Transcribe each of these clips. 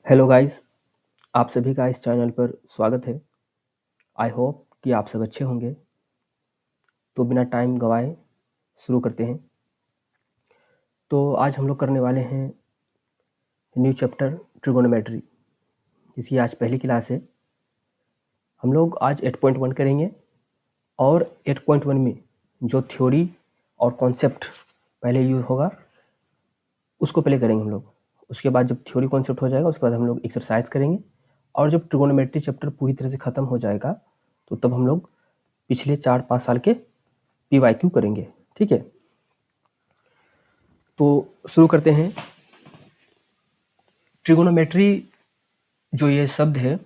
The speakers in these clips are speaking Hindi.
हेलो गाइस, आप सभी का इस चैनल पर स्वागत है। आई होप कि आप सब अच्छे होंगे। तो बिना टाइम गवाए शुरू करते हैं। तो आज हम लोग करने वाले हैं न्यू चैप्टर ट्रिगोनोमेट्री, जिसकी आज पहली क्लास है। हम लोग आज 8.1 करेंगे और 8.1 में जो थ्योरी और कॉन्सेप्ट पहले यूज होगा उसको पहले करेंगे हम लोग। उसके बाद जब थ्योरी कॉन्सेप्ट हो जाएगा उसके बाद हम लोग एक्सरसाइज करेंगे, और जब ट्रिगोनोमेट्री चैप्टर पूरी तरह से ख़त्म हो जाएगा तो तब हम लोग पिछले 4-5 साल के PYQ करेंगे। ठीक है, तो शुरू करते हैं। ट्रिगोनोमेट्री जो ये शब्द है,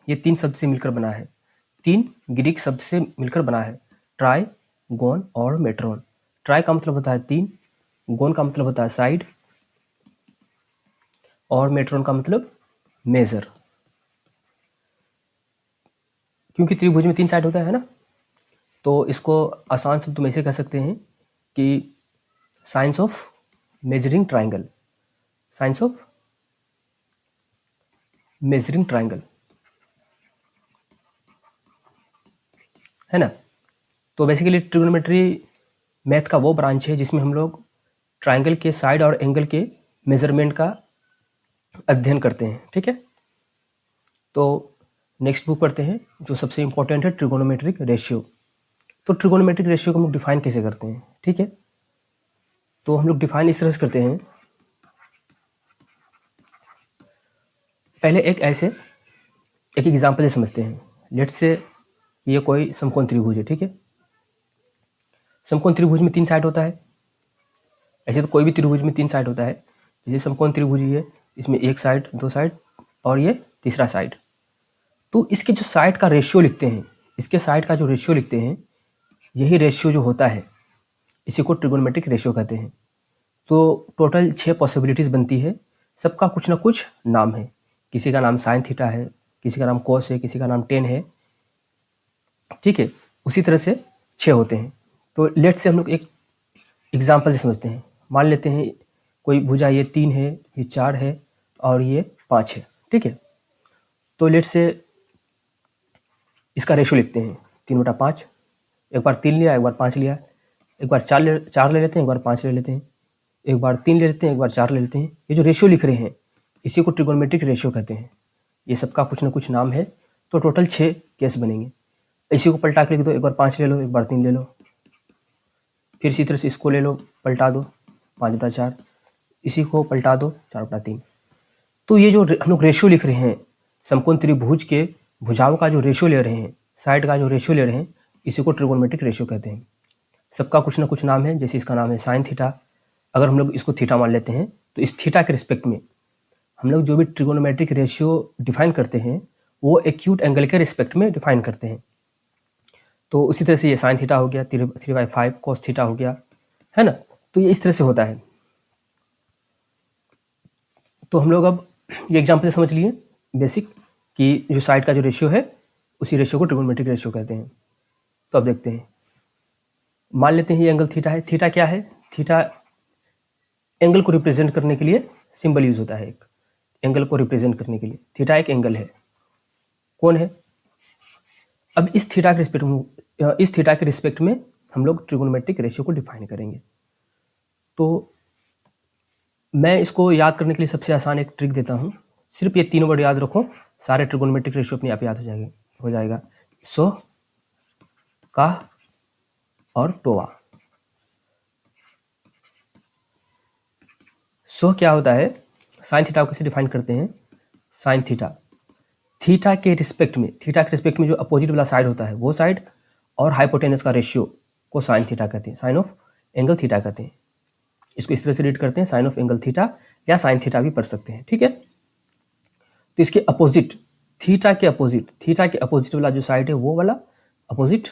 ये 3 शब्द से मिलकर बना है। 3 ग्रीक शब्द से मिलकर बना है, ट्राई, गोन और मेट्रोन। ट्राई का मतलब होता है 3, गोन का मतलब होता है साइड, और मेट्रोन का मतलब मेजर। क्योंकि त्रिभुज में 3 साइड होता है ना, तो इसको आसान शब्द में ऐसे कह सकते हैं कि science of measuring triangle, science of measuring triangle, है ना। तो बेसिकली ट्रिगोनोमेट्री मैथ का वो ब्रांच है जिसमें हम लोग ट्राइंगल के साइड और एंगल के मेजरमेंट का अध्ययन करते हैं। ठीक है, तो नेक्स्ट बुक पढ़ते हैं जो सबसे इंपॉर्टेंट है, ट्रिगोनोमेट्रिक रेशियो। तो ट्रिगोनोमेट्रिक रेशियो को हम लोग डिफाइन कैसे करते हैं? ठीक है, तो हम लोग डिफाइन इस तरह से करते हैं। पहले एक एग्जाम्पल से समझते हैं। लेट्स से ये कोई समकोण त्रिभुज है। ठीक है, समकोण त्रिभुज में 3 साइड होता है। ऐसे तो कोई भी त्रिभुज में 3 साइड होता है। जैसे समकोण त्रिभुज ही है, इसमें 1 साइड, 2 साइड और ये तीसरा साइड। तो इसके जो साइड का रेशियो लिखते हैं, इसके साइड का जो रेशियो लिखते हैं, यही रेशियो जो होता है इसी को ट्रिगोनोमेट्रिक रेशियो कहते हैं। तो टोटल 6 पॉसिबिलिटीज़ बनती है, सबका कुछ ना कुछ नाम है। किसी का नाम साइन थीटा है, किसी का नाम कोस है, किसी का नाम टेन है। ठीक है, उसी तरह से 6 होते हैं। तो लेट से हम लोग एक एग्जाम्पल से समझते हैं। मान लेते हैं कोई भुजा ये 3 है, ये 4 है और ये 5 है। ठीक है, तो लेट से इसका रेशियो लिखते हैं 3/5। एक बार 3 लिया, एक बार 5 लिया, एक बार 4 ले लेते हैं, एक बार 5 ले लेते हैं, एक बार 3 ले लेते हैं, एक बार 4 ले लेते हैं। ये जो रेशियो लिख रहे हैं इसी को ट्रिगोनोमेट्रिक रेशियो कहते हैं। ये सबका कुछ ना कुछ नाम है। तो टोटल 6 केस बनेंगे। इसी को पलटा के लिख दो, एक बार 5 ले लो, एक बार 3 ले लो, फिर इसी तरह से इसको ले लो, पलटा दो 5/4, इसी को पलटा दो 4/3। तो ये जो हम लोग रेशियो लिख रहे हैं, समकोण त्रिभुज के भुजाओं का जो रेशियो ले रहे हैं, साइड का जो रेशियो ले रहे हैं, इसी को ट्रिगोनोमेट्रिक रेशियो कहते हैं। सबका कुछ ना कुछ नाम है। जैसे इसका नाम है साइन थीटा। अगर हम लोग इसको थीटा मान लेते हैं तो इस थीटा के रिस्पेक्ट में हम लोग जो भी ट्रिगोनोमेट्रिक रेशियो डिफाइन करते हैं वो एक्यूट एंगल के रिस्पेक्ट में डिफाइन करते हैं। तो उसी तरह से ये साइन थीटा हो गया, 3/5 कोस थीटा हो गया, है ना। तो ये इस तरह से होता है। तो हम लोग अब ये एग्जाम्पल समझ लिए बेसिक कि जो साइड का जो रेशियो है उसी रेशियो को ट्रिगोनोमेट्रिक रेशियो कहते हैं। तो अब देखते हैं, मान लेते हैं ये एंगल थीटा है। थीटा क्या है? थीटा एंगल को रिप्रेजेंट करने के लिए सिंबल यूज होता है। एक एंगल को रिप्रेजेंट करने के लिए थीटा एक एंगल है। कौन है? अब इस थीटा के रिस्पेक्ट में हम लोग ट्रिगोनोमेट्रिक रेशियो को डिफाइन करेंगे। तो मैं इसको याद करने के लिए सबसे आसान एक ट्रिक देता हूँ। सिर्फ ये 3 वर्ड याद रखो, सारे ट्रिगोनोमेट्रिक रेशियो अपने आप याद हो जाएगा। सो, का और टोआ। सो क्या होता है? साइन थीटा को कैसे डिफाइन करते हैं? साइन थीटा, थीटा के रिस्पेक्ट में जो अपोजिट वाला साइड होता है वो साइड, और हाइपोटेनस का रेशियो को साइन थीटा कहते हैं, साइन ऑफ एंगल थीटा कहते हैं। इसको इस तरह से रीड करते हैं, साइन ऑफ एंगल थीटा या साइन थीटा भी पढ़ सकते हैं। ठीक है, तो इसके अपोजिट, थीटा के अपोजिट वाला जो साइड है वो वाला अपोजिट,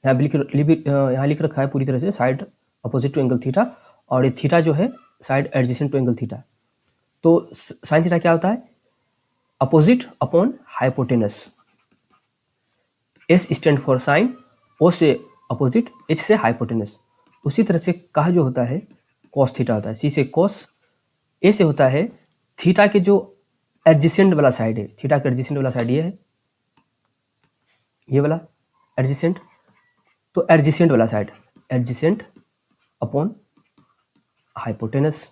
यहाँ लिख रखा है पूरी तरह से, side opposite to angle theta, और ये थीटा जो है side adjacent to angle theta. तो साइन थीटा क्या होता है? Opposite upon hypotenuse. S stand for sine, O से अपोजिट, एच से हाइपोटेनस। उसी तरह से कहा जो होता है कॉस थीटा होता है, सी से कॉस, ए से होता है थीटा के जो एडजेसेंट वाला साइड है, थीटा का एडजेसेंट वाला साइड ये है, ये वाला एडजेसेंट। तो एडजेसेंट वाला साइड, एडजेसेंट अपॉन हाइपोटेनस।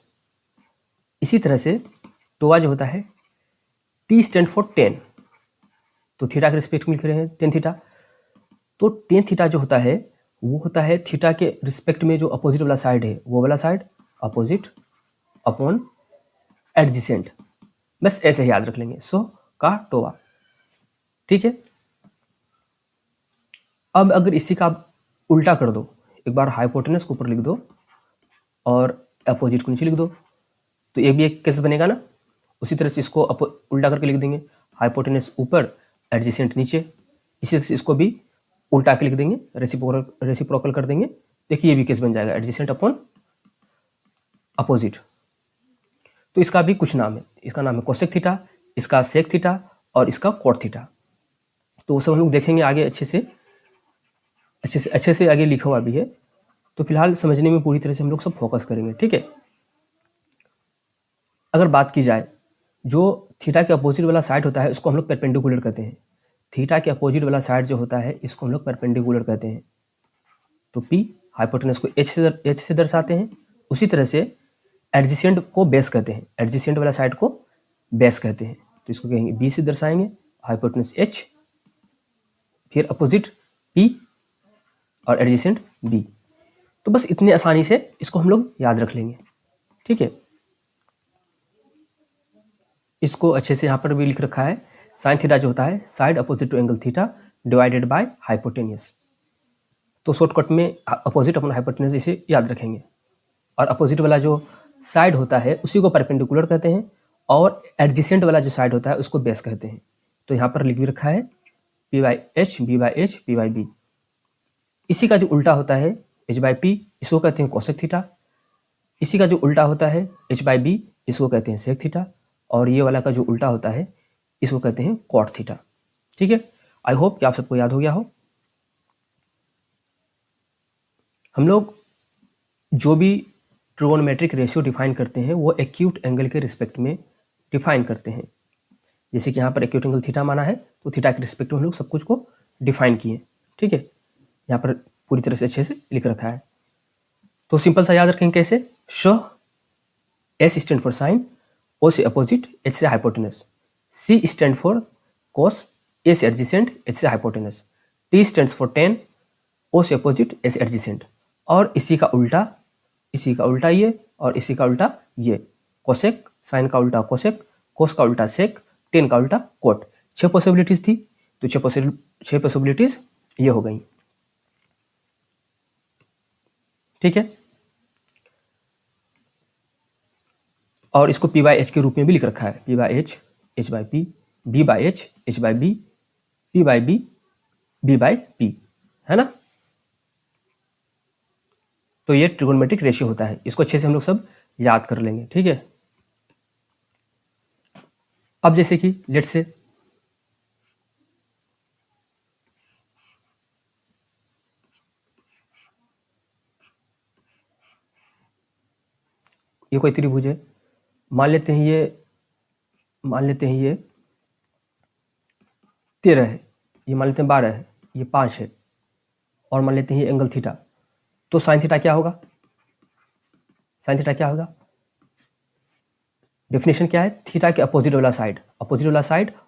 इसी तरह से टोआ जो होता है, टी स्टैंड फॉर टेन, तो थीटा के रिस्पेक्ट में लिख रहे हैं टेन थीटा। तो टेन थीटा जो होता है वो होता है थीटा के रिस्पेक्ट में जो अपोजिट वाला साइड है, वो वाला साइड अपोजिट अपॉन एडजेसेंट। बस ऐसे ही याद रख लेंगे, सो का टोआ। ठीक है। अब अगर इसी का आप उल्टा कर दो, एक बार हाइपोटेनस को ऊपर लिख दो और अपोजिट को नीचे लिख दो, तो ये भी एक केस बनेगा ना। उसी तरह से इसको उल्टा करके लिख देंगे, हाइपोटेनस ऊपर एडजेसेंट नीचे। इसी तरह से इसको भी उल्टा के लिख देंगे, रेसिप्रोकल कर देंगे। देखिए ये भी केस बन जाएगा, एडजेसेंट अपॉन अपोजिट। तो इसका भी कुछ नाम है, इसका नाम है कोसेक थीटा, इसका सेक थीटा और इसका कॉट थीटा। तो वो सब हम लोग देखेंगे आगे अच्छे से आगे लिखा हुआ भी है। तो फिलहाल समझने में पूरी तरह से हम लोग सब फोकस करेंगे। ठीक है। अगर बात की जाए, जो थीटा के अपोजिट वाला साइड होता है उसको हम लोग परपेंडिकुलर कहते हैं। थीटा के अपोजिट वाला साइड जो होता है इसको हम लोग परपेंडिकुलर कहते हैं। तो पी हाइपोटेनस को एच से दर्शाते हैं। उसी तरह से एडजेसेंट को बेस कहते हैं, एडजेसेंट वाला साइड को बेस कहते हैं। तो इसको कहेंगे बी से दर्शाएंगे, हाइपोटेनस एच, फिर अपोजिट पी और एडजेसेंट बी। तो बस इतनी आसानी से इसको हम लोग याद रख लेंगे। ठीक है। इसको अच्छे से यहाँ पर भी लिख रखा है, साइन थीटा जो होता है side opposite to angle theta divided by hypotenuse. तो शॉर्टकट में अपोजिट अपॉन हाइपोटेनियस इसे याद रखेंगे। और अपोजिट वाला जो साइड होता है उसी को परपेंडिकुलर कहते हैं, और एडजेसेंट वाला जो साइड होता है उसको बेस कहते हैं। तो यहाँ पर लिख भी रखा है P by H, B by H, P by B. इसी का जो उल्टा होता है एच बाई पी, इसको कहते हैं कोसेक थीटा। इसी का जो उल्टा होता है एच बाई बी, इसको कहते हैं सेक थीटा। और ये वाला का जो उल्टा होता है इसको कहते हैं कॉट थीटा। ठीक है। आई होप कि आप सबको याद हो गया हो। हम लोग जो भी ट्रिगोनोमेट्रिक रेशियो डिफाइन करते हैं वो एक्यूट एंगल के रिस्पेक्ट में डिफाइन करते हैं। जैसे कि यहाँ पर एक्यूट एंगल थीटा माना है तो थीटा के रिस्पेक्ट में हम लोग सब कुछ को डिफाइन किए। ठीक है। यहाँ पर पूरी तरह से अच्छे से लिख रखा है। तो सिंपल सा याद रखेंगे कैसे, शो S stand for sine, O से अपोजिट, एच से hypotenuse. C stand for cos, A से एडजेसेंट, एच से hypotenuse. T stand for tan, O से अपोजिट, ए से एडजेसेंट। और इसी का उल्टा ये, और इसी का उल्टा ये, कोसेक, साइन का उल्टा कोसेक, कोस का उल्टा सेक, टेन का उल्टा कोट। 6 पॉसिबिलिटीज थी, तो 6 पॉसिबिलिटीज ये हो गई। ठीक है। और इसको पी बाई एच के रूप में भी लिख रखा है, P by H, H by P, B by H, H by B, P by B, B by P, है ना। तो ये ट्रिगोनोमेट्रिक रेशियो होता है, इसको अच्छे से हम लोग सब याद कर लेंगे। ठीक है। अब जैसे कि लेट्स से ये कोई त्रिभुज है, मान लेते हैं ये 13 है, ये मान लेते हैं 12 है, ये 5 है, और मान लेते हैं ये एंगल थीटा। तो साइन थीटा क्या होगा, डेफिनेशन क्या है, थीटा के अपोजिट वाला साइड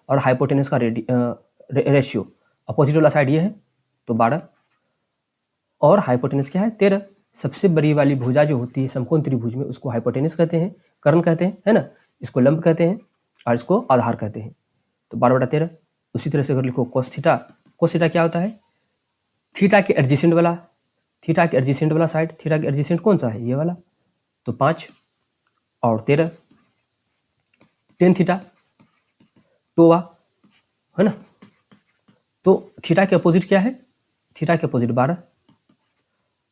और हाइपोटेनस का रेशियो। अपोजिट वाला साइड ये है तो 12, और हाइपोटेनस क्या है 13। सबसे बड़ी वाली भुजा जो होती है समकोण त्रिभुज में उसको हाइपोटेनस कहते हैं, कर्ण कहते हैं, है ना। इसको लंब कहते हैं और इसको आधार कहते हैं। तो 12/13। उसी तरह से अगर लिखो कोस थीटा क्या होता है, थीटा के एडजेसेंट वाला साइड। थीटा के एडजेसेंट कौन सा है, ये वाला, तो 5 और 13। टेन थीटा टोआ, है ना। तो थीटा के अपोजिट क्या है, थीटा के अपोजिट 12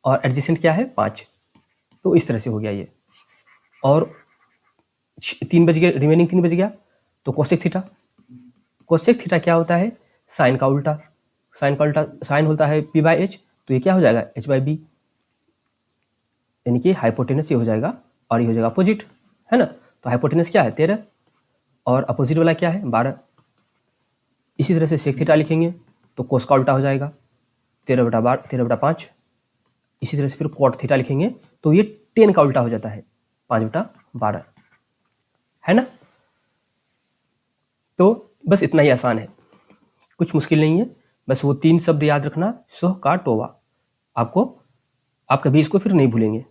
और एडजेसेंट क्या है 5। तो इस तरह से हो गया ये, और 3 बज गए, रिमेनिंग 3 बज गया। तो कोसेक थीटा क्या होता है, साइन का उल्टा। साइन होता है पी बाई एच, तो ये क्या हो जाएगा एच बाई बी, यानी कि हाइपोटेनस ये हो जाएगा और ये हो जाएगा अपोजिट, है ना। तो हाइपोटेनस क्या है 13, और अपोजिट वाला क्या है 12। इसी तरह से सेक थीटा लिखेंगे तो कोस का उल्टा हो जाएगा 13/5। इसी तरह से फिर कॉट थीटा लिखेंगे तो ये 10 का उल्टा हो जाता है 5/12, है ना। तो बस इतना ही आसान है, कुछ मुश्किल नहीं है। बस वो 3 शब्द याद रखना, सोह का टोवा। आप कभी इसको फिर नहीं भूलेंगे।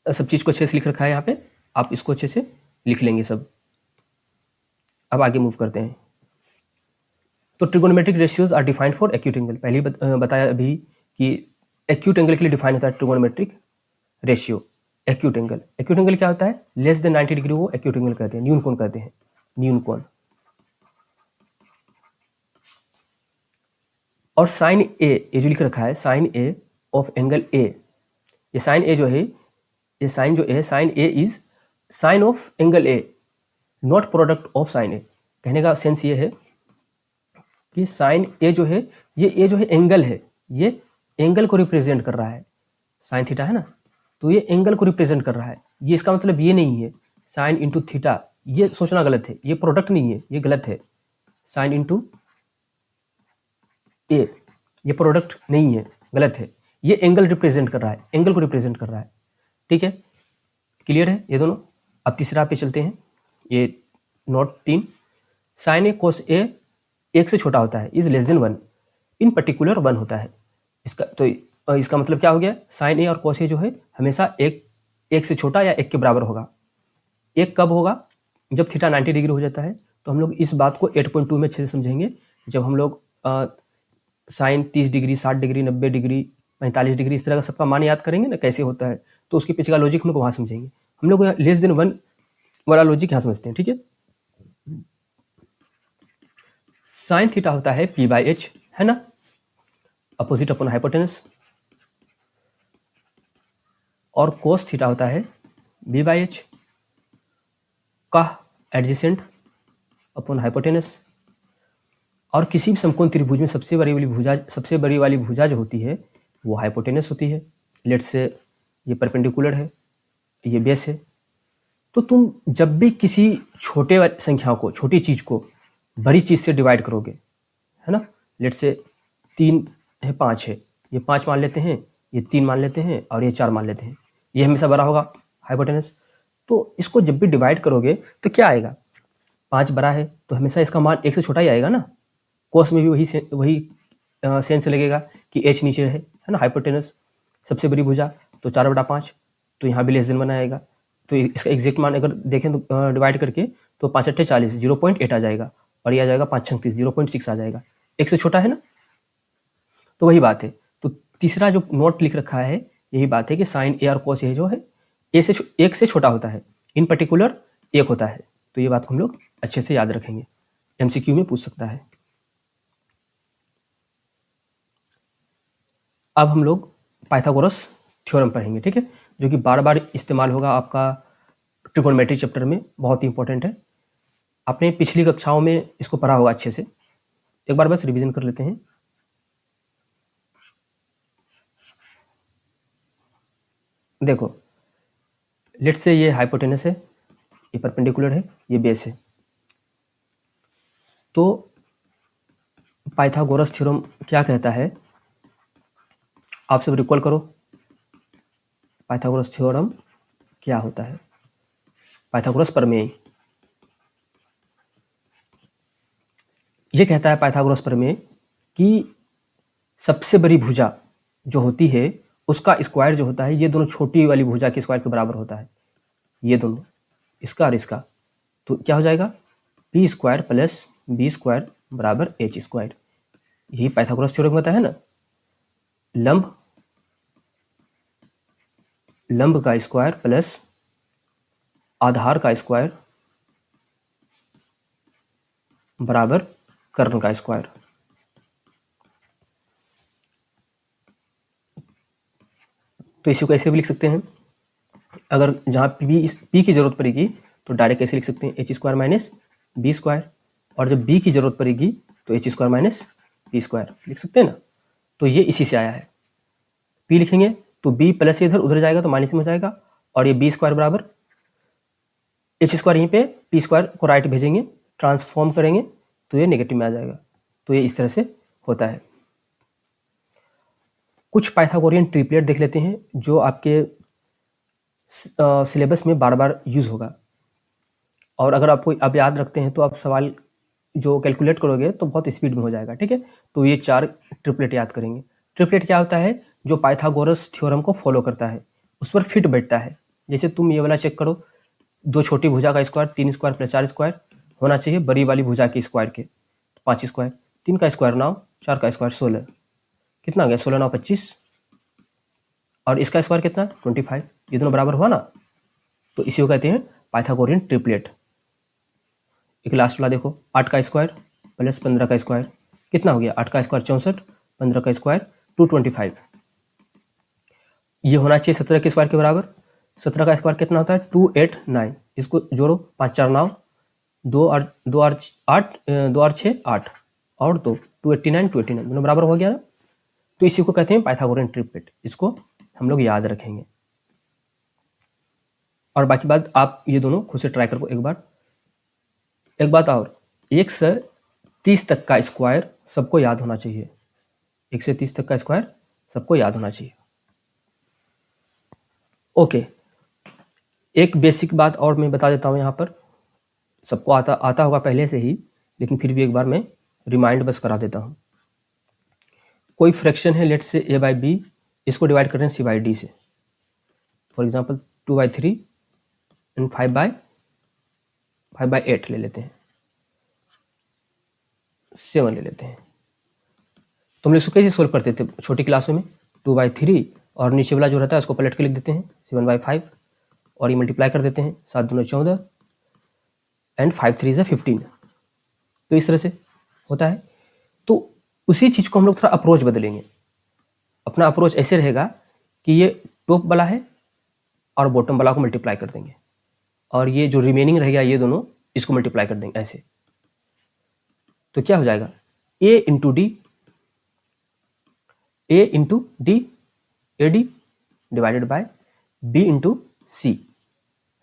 सब चीज़ को अच्छे से लिख रखा है यहाँ पे, आप इसको अच्छे से लिख लेंगे सब। अब आगे मूव करते हैं। तो trigonometric ratios are defined for acute angle. पहले ही बताया अभी कि एक्यूट एंगल के लिए डिफाइन होता है ट्रिगोनोमेट्रिक रेशियो। एक्यूट एंगल क्या होता है? लेस देन 90 डिग्री को एक्यूट एंगल कहते हैं, न्यून कोण कहते हैं, न्यून कोण। और साइन ए, ये जो लिख रखा है sine A of angle A, ये साइन ए जो है, ये साइन जो है, sine A is sine of angle A, not product of sine A. कहने का सेंस ये है कि साइन ए जो है, ये ए जो है एंगल है, ये एंगल को रिप्रेजेंट कर रहा है। साइन थीटा है ना, तो ये एंगल को रिप्रेजेंट कर रहा है। ये इसका मतलब ये नहीं है साइन इंटू थीटा, ये सोचना गलत है, ये प्रोडक्ट नहीं है, ये गलत है। साइन इंटू ए, ये प्रोडक्ट नहीं है, गलत है। ये एंगल रिप्रेजेंट कर रहा है, एंगल को रिप्रेजेंट कर रहा है। ठीक है, क्लियर है ये दोनों। अब तीसरा पे चलते हैं, ये नोट 3। साइन ए कोस ए 1 से छोटा होता है, is less than 1, in particular 1 होता है। इसका मतलब क्या हो गया? साइन ए और कोस ए जो है हमेशा एक से छोटा या 1 के बराबर होगा। 1 कब होगा? जब थीटा 90 डिग्री हो जाता है। तो हम लोग इस बात को 8.2 में अच्छे से समझेंगे। जब हम लोग sine 30 degree, 60 degree, 90 degree, 45 degree, इस तरह का सबका मान याद करेंगे ना कैसे होता है, तो उसके पीछे का लॉजिक हम लोग वहाँ समझेंगे। हम लोग लेस देन 1 वाला लॉजिक यहाँ समझते हैं। ठीक है, साइन थीटा होता है p/h, है ना, अपोजिट अपन हाइपोटेनस। और कोस थीटा होता है b/h, का एडजेसेंट अपन हाइपोटेनस। और किसी भी समकोण त्रिभुज में सबसे बड़ी वाली भुजा जो होती है वो हाइपोटेनस होती है। लेट्स से ये परपेंडिकुलर है, ये बेस है। तो तुम जब भी किसी छोटे संख्या को, छोटी चीज को बड़ी चीज से डिवाइड करोगे, है ना, लेट्स से 3 है, 5 है, ये 5 मान लेते हैं, ये 3 मान लेते हैं और ये 4 मान लेते हैं, ये हमेशा बड़ा होगा हाइपोटेनस। तो इसको जब भी डिवाइड करोगे तो क्या आएगा? 5 बड़ा है तो हमेशा इसका मान 1 से छोटा ही आएगा ना। कोस में भी वही सेंस लगेगा कि h नीचे है ना, हाइपोटेनस सबसे बड़ी भुजा, तो 4/5, तो यहाँ भी लेस देन 1 आएगा। तो इसका एग्जैक्ट मान अगर देखें तो डिवाइड करके तो 5 × 8 = 40, 0.8 आ जाएगा, और ये आ जाएगा 5 × 36, 0.6 आ जाएगा, 1 से छोटा है ना। तो वही बात है। तो तीसरा जो नोट लिख रखा है यही बात है कि साइन ए और कोस ए जो है 1 से छोटा होता है, इन पर्टिकुलर 1 होता है। तो ये बात को हम लोग अच्छे से याद रखेंगे, MCQ में पूछ सकता है। अब हम लोग पाइथागोरस थ्योरम पढ़ेंगे, ठीक है, जो कि बार बार इस्तेमाल होगा आपका ट्रिगोनोमेट्री चैप्टर में, बहुत ही इंपॉर्टेंट है। आपने पिछली कक्षाओं में इसको पढ़ा होगा अच्छे से, एक बार बस रिवीजन कर लेते हैं। देखो, लेट्स से ये हाइपोटेनस है, ये परपेंडिकुलर है, ये बेस है। तो पाइथागोरस थ्योरम क्या कहता है, आप सब रिकॉल करो। पाइथागोरस थ्योरम क्या होता है? पाइथागोरस प्रमेय ये कहता है, पाइथागोरस प्रमेय, कि सबसे बड़ी भुजा जो होती है उसका स्क्वायर जो होता है, ये दोनों छोटी वाली भुजा के स्क्वायर के बराबर होता है, ये दोनों, इसका और इसका। तो क्या हो जाएगा? p² + b² = h²। यही पाइथागोरस थ्योरम होता है ना। लंब का स्क्वायर प्लस आधार का स्क्वायर बराबर कर्ण का स्क्वायर। तो इसी को ऐसे भी लिख सकते हैं, अगर जहाँ p की जरूरत पड़ेगी तो डायरेक्ट ऐसे लिख सकते हैं, h² - b², और जब b की जरूरत पड़ेगी तो h² - p² लिख सकते हैं ना। तो ये इसी से आया है। p लिखेंगे तो b प्लस इधर उधर जाएगा तो माइनस में हो जाएगा, और ये b² बराबर एच स्क्वायर यहीं पे पी स्क्वायर को राइट भेजेंगे, ट्रांसफॉर्म करेंगे तो ये नेगेटिव में आ जाएगा। तो ये इस तरह से होता है। कुछ पाइथागोरियन ट्रिपलेट देख लेते हैं जो आपके सिलेबस में बार बार यूज़ होगा, और अगर आपको आप याद रखते हैं तो आप सवाल जो कैलकुलेट करोगे तो बहुत स्पीड में हो जाएगा। ठीक है, तो ये 4 ट्रिपलेट याद करेंगे। ट्रिपलेट क्या होता है? जो पाइथागोरस थ्योरम को फॉलो करता है, उस पर फिट बैठता है। जैसे तुम ये वाला चेक करो, 2 छोटी भुजा का स्क्वायर 3 स्क्वायर प्लस 4 स्क्वायर होना चाहिए बड़ी वाली भुजा के स्क्वायर के 5 स्क्वायर, 3 का स्क्वायर 9, 4 का स्क्वायर 16, कितना आ गया? 16 9 25, और इसका स्क्वायर कितना? 25। ये दोनों बराबर हुआ ना, तो इसी को कहते हैं पाइथागोरियन ट्रिपलेट। एक लास्ट वाला देखो, 8 का स्क्वायर प्लस 15 का स्क्वायर कितना हो गया? 8 का स्क्वायर 64, 15 का स्क्वायर 225। ये होना चाहिए 17 के स्क्वायर के बराबर। 17 का स्क्वायर कितना होता है? 289। इसको जोड़ो, 5 4 9, 2 और 2 और 8, 2 और 6 8, और 2 289 289 दोनों बराबर हो गया ना। तो इसी को कहते हैं पाइथागोरियन ट्रिपलेट। इसको हम लोग याद रखेंगे, और बाकी बात आप ये दोनों खुद से ट्राई करो एक बार। एक बात और, 1 से 30 तक का स्क्वायर सबको याद होना चाहिए। 1 से 30 तक का स्क्वायर सबको याद होना चाहिए। ओके, एक बेसिक बात और मैं बता देता हूँ यहाँ पर, सबको आता होगा पहले से ही, लेकिन फिर भी एक बार मैं रिमाइंड बस करा देता हूँ। कोई फ्रैक्शन है, लेट से a बाई बी, इसको डिवाइड कर रहे हैं c बाई डी से। फॉर एग्जांपल 2/3 एंड 5/8 ले लेते हैं, 7 ले लेते हैं। तुम लोग इसको कैसे सोल्व करते थे छोटी क्लासों में? 2/3 और नीचे वाला जो रहता है उसको पलट के लिख देते हैं 7/5, और ये मल्टीप्लाई कर देते हैं, 7 दूनी 14 एंड 5 3 15। तो इस तरह से होता है। तो उसी चीज़ को हम लोग थोड़ा अप्रोच बदलेंगे। अपना अप्रोच ऐसे रहेगा कि ये टॉप वाला है और बॉटम वाला को मल्टीप्लाई कर देंगे, और ये जो रिमेनिंग रह गया ये दोनों इसको मल्टीप्लाई कर देंगे ऐसे। तो क्या हो जाएगा? a into D, a into D, A D divided by b into C,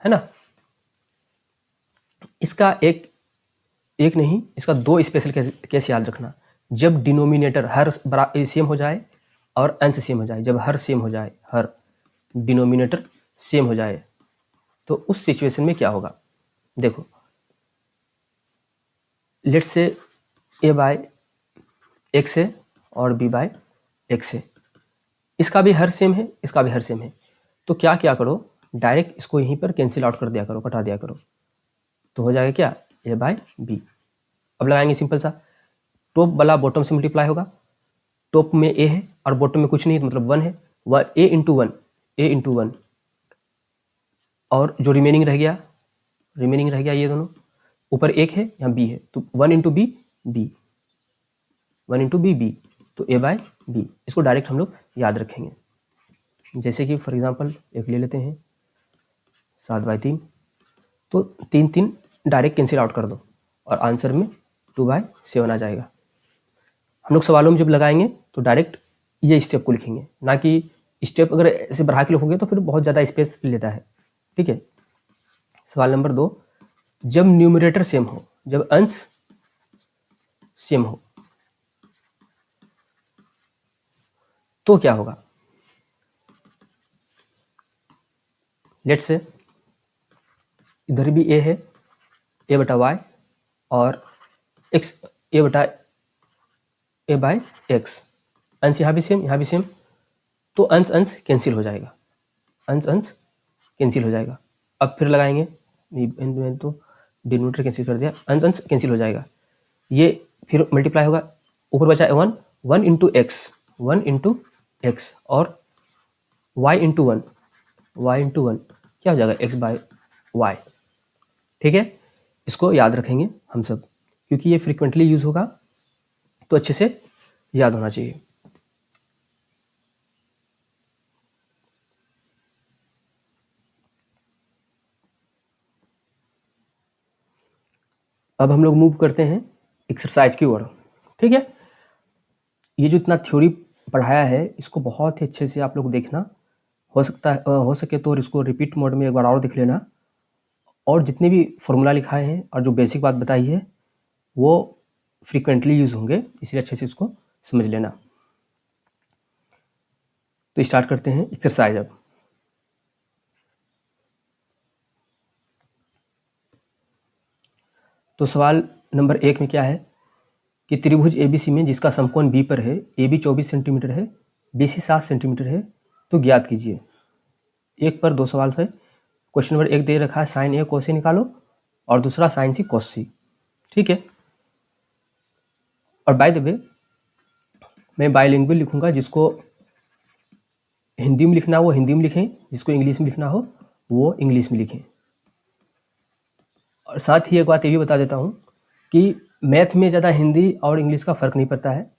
है ना। इसका एक नहीं, इसका 2 स्पेशल केस याद रखना। जब डिनोमिनेटर हर सेम हो जाए और अंश सेम हो जाए, जब हर सेम हो जाए, हर डिनोमिनेटर सेम हो जाए, तो उस सिचुएशन में क्या होगा? देखो, let's say a bye x है और b बाय एक्स है, इसका भी हर सेम है, इसका भी हर सेम है। तो क्या करो, डायरेक्ट इसको यहीं पर कैंसिल आउट कर दिया करो, कटा दिया करो, तो हो जाएगा क्या? a by B. अब लगाएंगे सिंपल सा, टॉप वाला बॉटम से मल्टीप्लाई होगा, टॉप में a है और बॉटम में कुछ नहीं है, तो मतलब 1 है, a इंटू 1, a इंटू 1, और जो रिमेनिंग रह गया ये दोनों, ऊपर 1 है यहाँ b है, तो 1 into B B, 1 into B, तो a बाय बी। इसको डायरेक्ट हम लोग याद रखेंगे। जैसे कि फॉर एग्जांपल एक ले लेते हैं 7/3, तो 3 3 डायरेक्ट कैंसिल आउट कर दो, और आंसर में 2/7 आ जाएगा। हम लोग सवालों में जब लगाएंगे तो डायरेक्ट ये स्टेप को लिखेंगे, ना कि स्टेप अगर ऐसे बढ़ा के लिखोगे तो फिर बहुत ज़्यादा स्पेस लेता है। ठीक है। सवाल नंबर 2, जब न्यूमरेटर सेम हो, जब अंश सेम हो, तो क्या होगा? लेट्स से इधर भी a है, a बटा वाई, और x a बटा a बाय एक्स, अंश यहाँ भी सेम, तो अंश कैंसिल हो जाएगा, अंश कैंसिल हो जाएगा। अब फिर लगाएंगे, मैंने तो डिनोमिनेटर कैंसिल कर दिया, अंश कैंसिल हो जाएगा, ये फिर मल्टीप्लाई होगा, ऊपर बचा 1 इंटू एक्स, 1 इंटू एक्स, और y इंटू 1, क्या हो जाएगा? x by Y. ठीक है, इसको याद रखेंगे हम सब, क्योंकि ये फ्रिक्वेंटली यूज होगा, तो अच्छे से याद होना चाहिए। अब हम लोग मूव करते हैं एक्सरसाइज की ओर। ठीक है, ये जो इतना थ्योरी पढ़ाया है इसको बहुत ही अच्छे से आप लोग देखना, हो सके तो इसको रिपीट मोड में एक बार और देख लेना, और जितने भी फॉर्मूला लिखाए हैं और जो बेसिक बात बताई है वो फ्रीक्वेंटली यूज होंगे, इसलिए अच्छे से इसको समझ लेना। तो स्टार्ट करते हैं एक्सरसाइज अब। तो सवाल नंबर 1 में क्या है कि त्रिभुज एबीसी में जिसका समकोण बी पर है, ए बी 24 सेंटीमीटर है, बी सी 7 सेंटीमीटर है, तो ज्ञात कीजिए। 1 पर 2 सवाल है। क्वेश्चन नंबर 1 दे रखा है साइन ए कोस सी निकालो और दूसरा साइन सी कोस सी। ठीक है। और बाय द वे मैं बायलिंगुअल लिखूंगा, जिसको हिंदी में लिखना हो वो हिंदी में लिखें, जिसको इंग्लिश में लिखना हो वो इंग्लिश में लिखें। और साथ ही एक बात ये भी बता देता हूँ कि मैथ में ज़्यादा हिंदी और इंग्लिश का फ़र्क नहीं पड़ता है।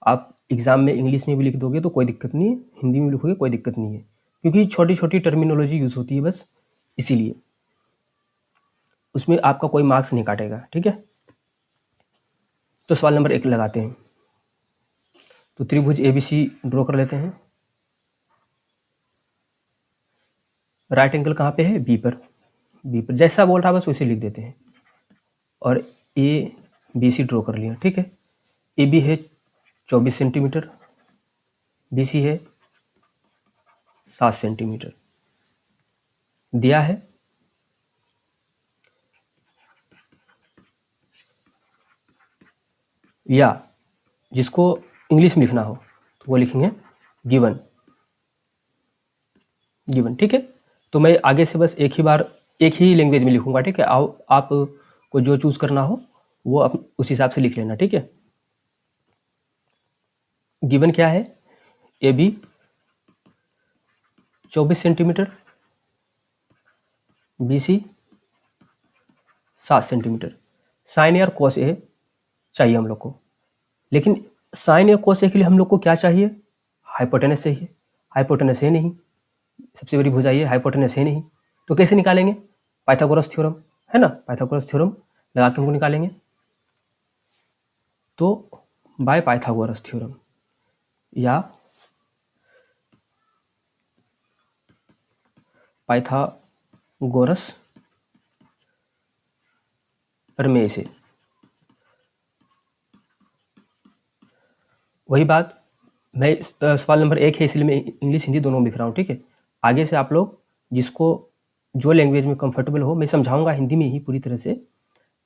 आप एग्ज़ाम में इंग्लिश में भी लिख दोगे तो कोई दिक्कत नहीं है, हिंदी में लिखोगे कोई दिक्कत नहीं है, क्योंकि छोटी छोटी टर्मिनोलॉजी यूज़ होती है बस, इसीलिए उसमें आपका कोई मार्क्स नहीं काटेगा। ठीक है। तो सवाल नंबर 1 लगाते हैं। तो त्रिभुज एबीसी ड्रॉ कर लेते हैं। राइट एंगल कहाँ पे है? बी पर। बी पर जैसा बोल रहा बस वैसे लिख देते हैं। और ए बी सी ड्रॉ कर लिया। ठीक है। ए बी है 24 सेंटीमीटर, बी सी है 7 सेंटीमीटर दिया है। या जिसको इंग्लिश में लिखना हो तो वो लिखेंगे गिवन। गिवन। ठीक है। तो मैं आगे से बस एक ही लैंग्वेज में लिखूंगा। ठीक है। आप को जो चूज करना हो वो आप उस हिसाब से लिख लेना। ठीक है। गिवन क्या है? A B 24 centimeter, B C 7 centimeter. Sine A और कोस ए चाहिए हम लोग को, लेकिन साइन ए कोस ए के लिए हम लोग को क्या चाहिए? हाइपोटेनस चाहिए। हाइपोटेनस ए नहीं, सबसे बड़ी भुजा ये हाइपोटेनस है नहीं, तो कैसे निकालेंगे? पाइथागोरस थ्योरम है ना, पाइथागोरस थ्योरम लगा के हमको निकालेंगे। तो बाय पाइथागोरस थ्योरम या पाइथागोरस प्रमेय से। वही बात, मैं सवाल नंबर 1 है इसलिए मैं इंग्लिश हिंदी दोनों में लिख रहा हूँ। ठीक है। आगे से आप लोग जिसको जो लैंग्वेज में कंफर्टेबल हो, मैं समझाऊंगा हिंदी में ही पूरी तरह से,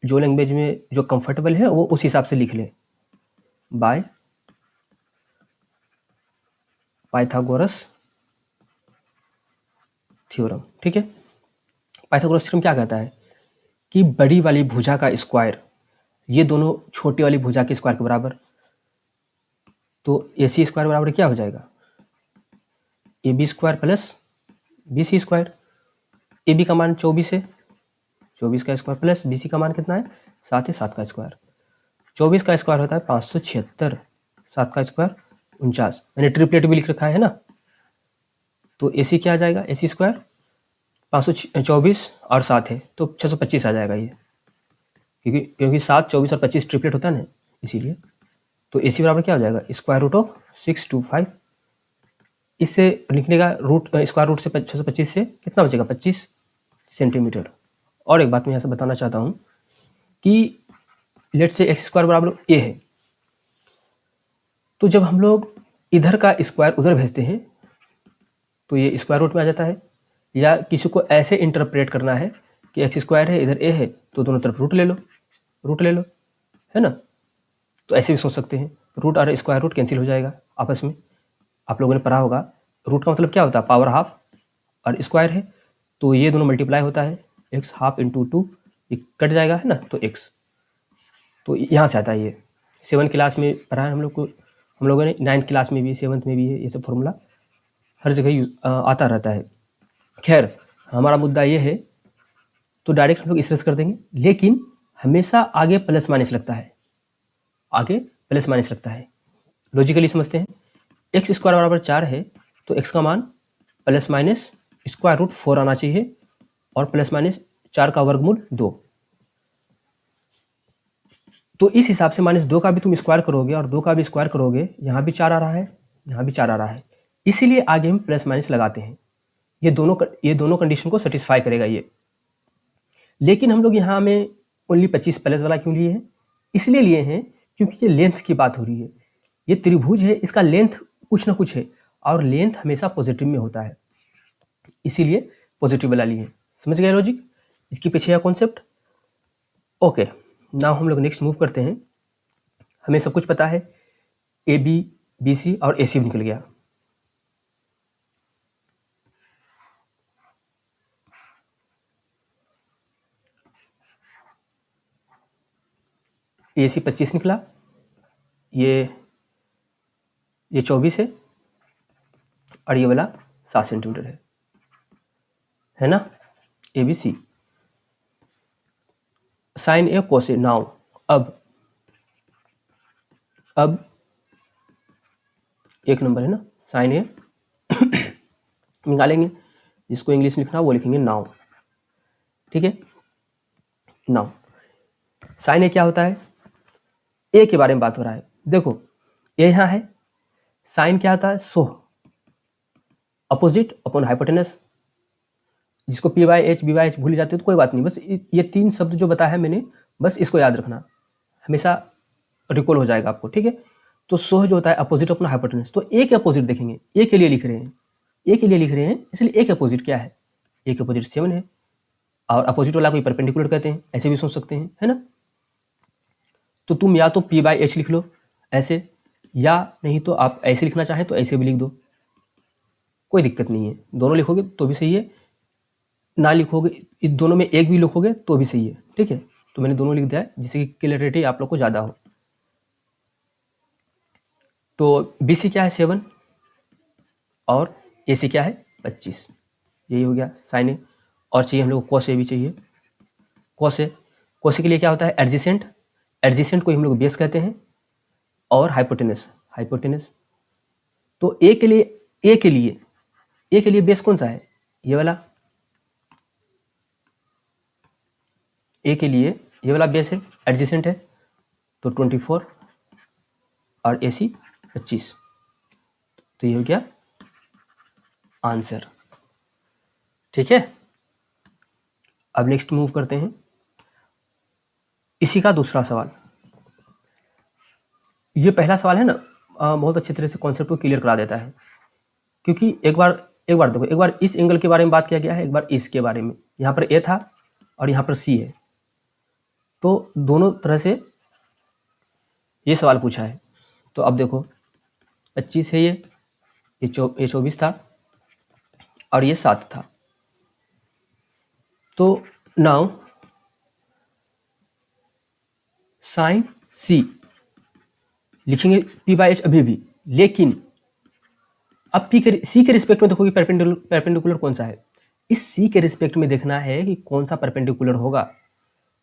जो लैंग्वेज में जो कंफर्टेबल है वो उस हिसाब से लिख ले। Bye Pythagoras theorem. ठीक है। पाइथागोरस थ्योरम क्या कहता है कि बड़ी वाली भुजा का स्क्वायर ये दोनों छोटी वाली भुजा के स्क्वायर के बराबर। तो ए सी स्क्वायर बराबर क्या हो जाएगा? A B square plus B C square. A B का मान 24 है, 24 का स्क्वायर प्लस बी सी का मान कितना है? 7 है, 7 का स्क्वायर। 24 का स्क्वायर होता है 576, 7 का स्क्वायर 49। मैंने ट्रिपलेट भी लिख रखा है ना। तो ए सी क्या आ जाएगा? ए सी स्क्वायर 524 और 7 है तो 625 आ जाएगा ये, क्योंकि 7, 24 और 25 ट्रिपलेट होता है ना, इसीलिए। तो ए सी बराबर क्या हो जाएगा? Square root of 625। इससे लिखने का रूट स्क्वायर रूट से 625 से कितना बचेगा? 25 सेंटीमीटर। और एक बात मैं यहाँ से बताना चाहता हूँ कि लेट से एक्स स्क्वायर बराबर ए है, तो जब हम लोग इधर का स्क्वायर उधर भेजते हैं तो ये स्क्वायर रूट में आ जाता है। या किसी को ऐसे इंटरप्रेट करना है कि एक्स स्क्वायर है, इधर ए है, तो दोनों तरफ रूट ले लो, है ना। तो ऐसे भी सोच सकते हैं, रूट और स्क्वायर रूट कैंसिल हो जाएगा आपस में। आप लोगों ने पढ़ा होगा रूट का मतलब क्या होता है? पावर हाफ, और स्क्वायर है तो ये दोनों मल्टीप्लाई होता है, एक्स हाफ इंटू 2, ये कट जाएगा है ना, तो एक्स। तो यहाँ से आता है ये 7 क्लास में पढ़ा है हम लोगों ने 9th क्लास में भी, 7th में भी है, ये सब फॉर्मूला हर जगह आता रहता है। खैर हमारा मुद्दा ये है, तो डायरेक्ट हम लोग इस तरह से कर देंगे, लेकिन हमेशा आगे प्लस माइनस लगता है, आगे प्लस माइनस लगता है। लॉजिकली समझते हैं। एक्स स्क्वायर बराबर 4 है तो एक्स का मान प्लस माइनस स्क्वायर रूट 4 आना चाहिए, और प्लस माइनस 4 का वर्गमूल 2। तो इस हिसाब से -2 का भी तुम स्क्वायर करोगे और 2 का भी स्क्वायर करोगे, यहाँ भी 4 आ रहा है, यहाँ भी 4 आ रहा है, इसीलिए आगे हम प्लस माइनस लगाते हैं। ये दोनों कंडीशन को सेटिस्फाई करेगा ये। लेकिन हम लोग यहाँ में ओनली 25 प्लस वाला क्यों लिए हैं? इसलिए लिए हैं क्योंकि ये लेंथ की बात हो रही है। ये त्रिभुज है, इसका लेंथ कुछ ना कुछ है और लेंथ हमेशा पॉजिटिव में होता है, इसीलिए पॉजिटिव वाला लिए। समझ गए लॉजिक? इसके पीछे का कॉन्सेप्ट। ओके, नाउ हम लोग नेक्स्ट मूव करते हैं। हमें सब कुछ पता है, ए बी, बी सी और ए सी निकल गया। ए सी 25 निकला, ये 24 है और ये वाला 7 सेंटीमीटर है ना, A B C. Sine A cos A. Now अब एक नंबर है ना, साइन ए निकालेंगे, जिसको इंग्लिश में लिखना वो लिखेंगे नाउ। ठीक है, नाउ साइन ए क्या होता है? ए के बारे में बात हो रहा है। देखो ए यहाँ है, साइन क्या होता है? सोह, अपोजिट अपॉन हाइपोटेनस, जिसको P by H, B by H भूल जाते हो तो कोई बात नहीं, बस ये 3 शब्द जो बताया है मैंने, बस इसको याद रखना, हमेशा रिकॉल हो जाएगा आपको। ठीक है, तो सोह जो होता है अपोजिट अपना हाइपोटेनस, तो ए के अपोजिट देखेंगे, ए के लिए लिख रहे हैं, ए के लिए लिख रहे हैं, इसलिए ए के अपोजिट क्या है? ए के अपोजिट 7 है, और अपोजिट वाला को परपेंडिकुलर कहते हैं, ऐसे भी सोच सकते हैं, है ना। तो तुम या तो पी बाई एच लिख लो ऐसे, या नहीं तो आप ऐसे लिखना चाहें तो ऐसे भी लिख दो, कोई दिक्कत नहीं है। दोनों लिखोगे तो भी सही है, ना लिखोगे, इस दोनों में एक भी लिखोगे तो भी सही है। ठीक है, तो मैंने दोनों लिख दिया है जिससे कि क्लियरिटी आप लोग को ज़्यादा हो। तो बी सी क्या है? 7 और ए सी क्या है? 25। यही हो गया साइन ए। और चाहिए हम लोग को कॉस ए भी चाहिए। कॉस ए, कॉस ए के लिए क्या होता है? एडजेसेंट, एडजेसेंट को हम लोग बेस कहते हैं, और हाइपोटेनस, हाइपोटेनस। तो ए के लिए, ए के लिए, ए के लिए बेस कौन सा है? ये वाला। ए के लिए ये वाला बेस है, एडजेसेंट है, तो 24 और ए सी 25। तो ये हो गया आंसर। ठीक है, अब नेक्स्ट मूव करते हैं। इसी का दूसरा सवाल, ये पहला सवाल है ना, बहुत अच्छी तरह से कॉन्सेप्ट को क्लियर करा देता है, क्योंकि एक बार देखो, एक बार इस एंगल के बारे में बात किया गया है, एक बार इसके बारे में। यहाँ पर ए था और यहाँ पर सी है, तो दोनों तरह से ये सवाल पूछा है। तो अब देखो 25 है, ये 24 था और ये 7 था। तो नाउ साइन सी लिखेंगे पी बाई एच अभी भी, लेकिन अब पी के सी के रिस्पेक्ट में देखो कि परपेंडिकुलर कौन सा है। इस सी के रिस्पेक्ट में देखना है कि कौन सा परपेंडिकुलर होगा।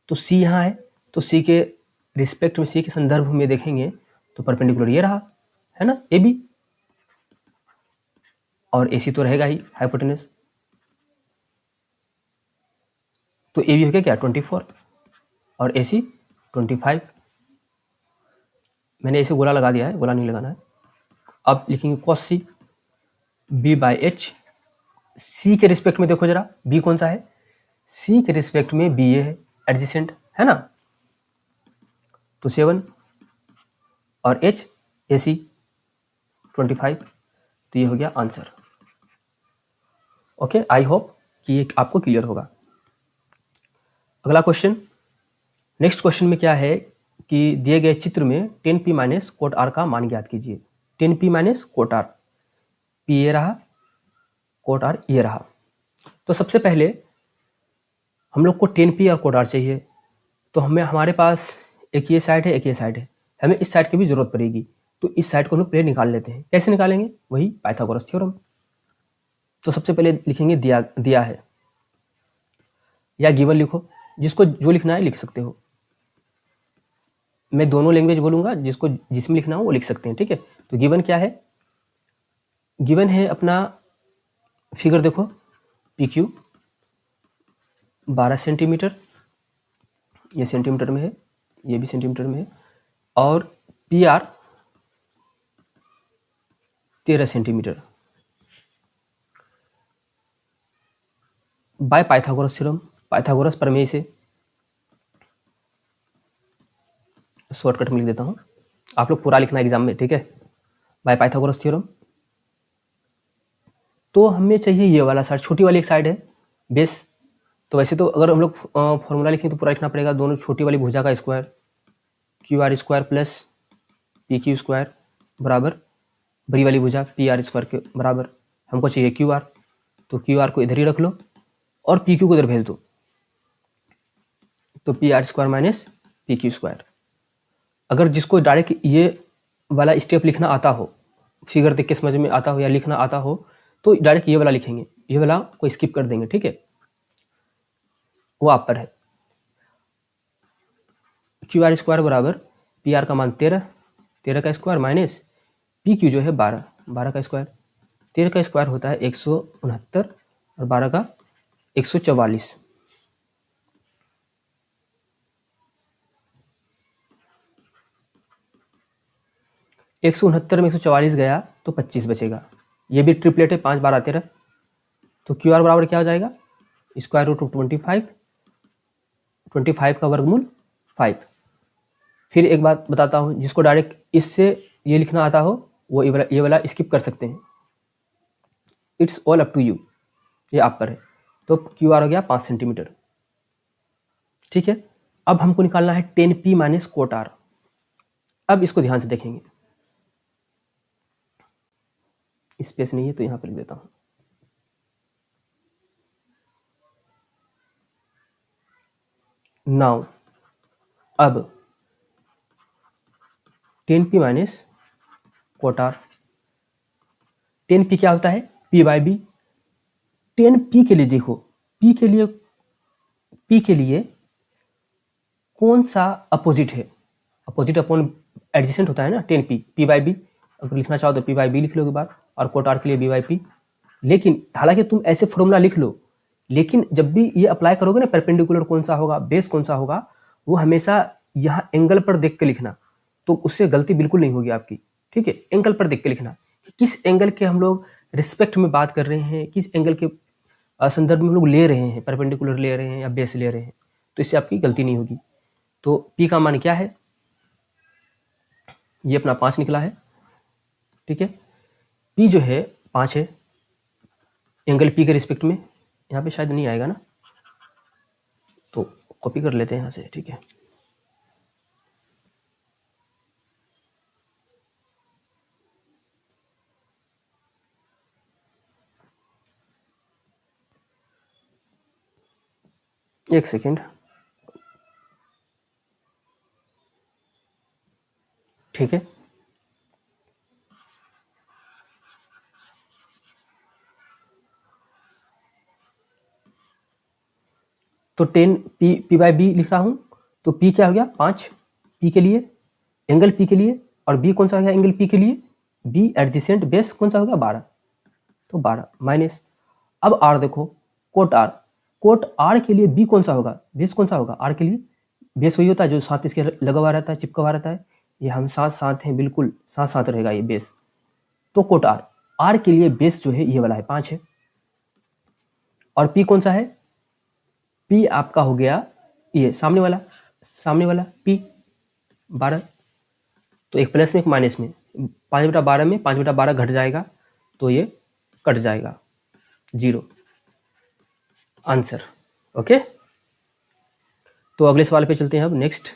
तो सी यहाँ है, तो सी के रिस्पेक्ट में, सी के संदर्भ में देखेंगे तो परपेंडिकुलर ये रहा, है ना, ए बी, और ए सी तो रहेगा ही हाइपोटेनस। तो ए बी हो गया क्या? 24 और ए सी 25। मैंने ऐसे गोला लगा दिया है, गोला नहीं लगाना है। अब लिखेंगे cos C B by H. C के रिस्पेक्ट में देखो जरा, बी कौन सा है? सी के रिस्पेक्ट में बी ए है, एडजेसेंट है ना, तो 7 और एच ए सी 25। तो ये हो गया आंसर। ओके, आई होप कि ये आपको क्लियर होगा। अगला क्वेश्चन, नेक्स्ट क्वेश्चन में क्या है कि दिए गए चित्र में 10p माइनस कोट आर का मान ज्ञात कीजिए। 10p minus cot are, P ये रहा, कोट आर ये रहा। तो सबसे पहले हम लोग को 10p और कोट आर चाहिए, तो हमारे पास एक ये साइड है, एक ये साइड है, हमें इस साइड की भी जरूरत पड़ेगी। तो इस साइड को हम लोग पहले निकाल लेते हैं। कैसे निकालेंगे? वही पाइथागोरस थ्योरम। तो सबसे पहले लिखेंगे दिया है, या गिवन लिखो, जिसको जो लिखना है लिख सकते हो। मैं दोनों लैंग्वेज बोलूंगा, जिसको जिसमें लिखना हो वो लिख सकते हैं। ठीक है, तो गिवन क्या है? गिवन है अपना, फिगर देखो, पी क्यू 12 सेंटीमीटर, ये सेंटीमीटर में है, ये भी सेंटीमीटर में है, और P R 13 centimetre. Bye Pythagoras theorem, Pythagoras प्रमेय से शॉर्टकट में लिख देता हूँ, आप लोग पूरा लिखना एग्जाम में, ठीक है। Bye Pythagoras theorem. तो हमें चाहिए ये वाला साइड, छोटी वाली एक साइड है बेस। तो वैसे तो अगर हम लोग फॉर्मूला लिखें तो पूरा लिखना पड़ेगा, दोनों छोटी वाली भुजा का square Q R square plus P Q square बराबर बड़ी वाली भुजा पी आर स्क्वायर के बराबर। हमको चाहिए क्यू आर, तो क्यू आर को इधर ही रख लो और पी क्यू को इधर भेज दो, तो P R square minus P Q square. अगर जिसको डायरेक्ट ये वाला स्टेप लिखना आता हो, फिगर देख के समझ में आता हो या लिखना आता हो, तो डायरेक्ट ये वाला लिखेंगे, ये वाला को स्किप कर देंगे, ठीक है, वो आप पर है। क्यू आर स्क्वायर बराबर पी आर का मान 13, 13 का स्क्वायर माइनस पी क्यू जो है 12, 12 का स्क्वायर। 13 का स्क्वायर होता है 169 और 12 का 144। 169 में 144 गया तो 25 बचेगा। ये भी ट्रिपलेट है, 5 12 13। तो क्यू आर बराबर क्या हो जाएगा, स्क्वायर रूट ऑफ 25, 25 का वर्गमूल 5। फिर एक बात बताता हूँ, जिसको डायरेक्ट इससे ये लिखना आता हो वो ये वाला स्किप कर सकते हैं। It's all up to you, ये आप पर है। तो क्यू आर हो गया 5 सेंटीमीटर, ठीक है। अब हमको निकालना है 10p माइनस कोट आर। अब इसको ध्यान से देखेंगे, स्पेस नहीं है तो यहाँ पर लिख देता हूँ। नाउ अब 10p minus cot are. 10p क्या होता है, p बाई बी। 10p के लिए देखो, p के लिए कौन सा अपोजिट है, अपोजिट अपॉन एडजेसेंट होता है ना 10p, p बाई बी। अगर लिखना चाहो तो p बाई बी लिख लो एक बार, और कोट आर के लिए b बाई पी। लेकिन हालांकि तुम ऐसे फॉर्मूला लिख लो, लेकिन जब भी ये अप्लाई करोगे ना, परपेंडिकुलर कौन सा होगा, बेस कौन सा होगा, वो हमेशा यहाँ एंगल पर देख के लिखना, तो उससे गलती बिल्कुल नहीं होगी आपकी, ठीक है। एंगल पर देख के लिखना, किस एंगल के हम लोग रिस्पेक्ट में बात कर रहे हैं, किस एंगल के संदर्भ में हम लोग ले रहे हैं, परपेंडिकुलर ले रहे हैं या बेस ले रहे हैं, तो इससे आपकी गलती नहीं होगी। तो P का मान क्या है, ये अपना 5 निकला है, ठीक है। P जो है 5 है, एंगल P के रिस्पेक्ट में, यहाँ पे शायद नहीं आएगा ना, तो कॉपी कर लेते हैं यहाँ से, ठीक है। एक सेकेंड, ठीक है। तो 10 p बाई बी लिख रहा हूँ, तो P क्या हो गया 5 P के लिए, एंगल P के लिए, और B कौन सा हो गया एंगल P के लिए, B एडजेसेंट बेस कौन सा हो गया 12, तो 12 माइनस। अब R देखो, कोट R, कोट R के लिए B कौन सा होगा, बेस कौन सा होगा R के लिए, बेस वही होता है जो साथ इसके लगा हुआ रहता है, चिपका हुआ रहता है, ये हम साथ साथ हैं, बिल्कुल साथ साथ रहेगा ये बेस। तो कोट R के लिए बेस जो है ये वाला है 5 है, और P कौन सा है, P आपका हो गया ये सामने वाला P 12। तो एक प्लस में एक माइनस में, 5/12 में 5/12 घट जाएगा, तो ये कट जाएगा, 0 आंसर, ओके। तो अगले सवाल पे चलते हैं अब, नेक्स्ट।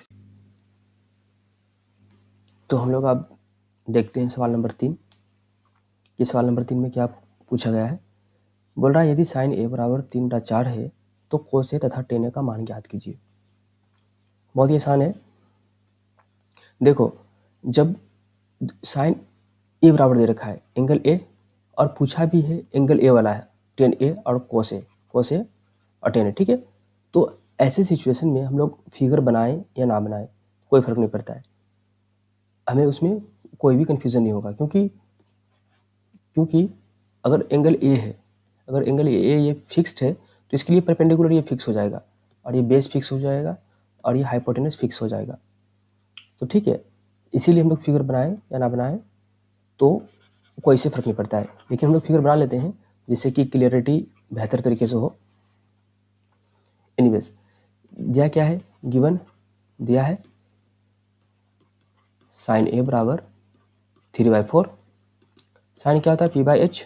तो हम लोग अब देखते हैं सवाल नंबर 3। ये सवाल नंबर 3 में क्या पूछा गया है, बोल रहा है यदि साइन a बराबर 3/4 है तो कोस a तथा tan a का मान ज्ञात कीजिए। बहुत ही आसान है, देखो जब साइन a बराबर दे रखा है एंगल a, और पूछा भी है एंगल a वाला है tan a और कोस a और tan a, ठीक है। तो ऐसे सिचुएशन में हम लोग फिगर बनाएं या ना बनाएं कोई फर्क नहीं पड़ता है, हमें उसमें कोई भी कन्फ्यूज़न नहीं होगा, क्योंकि अगर एंगल a है, अगर एंगल a ये फिक्स्ड है तो इसके लिए परपेंडिकुलर ये फिक्स हो जाएगा, और ये बेस फिक्स हो जाएगा, और ये हाइपोटेनस फिक्स हो जाएगा, तो ठीक है। इसीलिए हम लोग फिगर बनाएं या ना बनाएं तो कोई से फर्क नहीं पड़ता है, लेकिन हम लोग फिगर बना लेते हैं जिससे कि क्लियरिटी बेहतर तरीके से हो। एनीवेज दिया क्या है, गिवन दिया है साइन ए बराबर 3/4। साइन क्या होता है, p/h।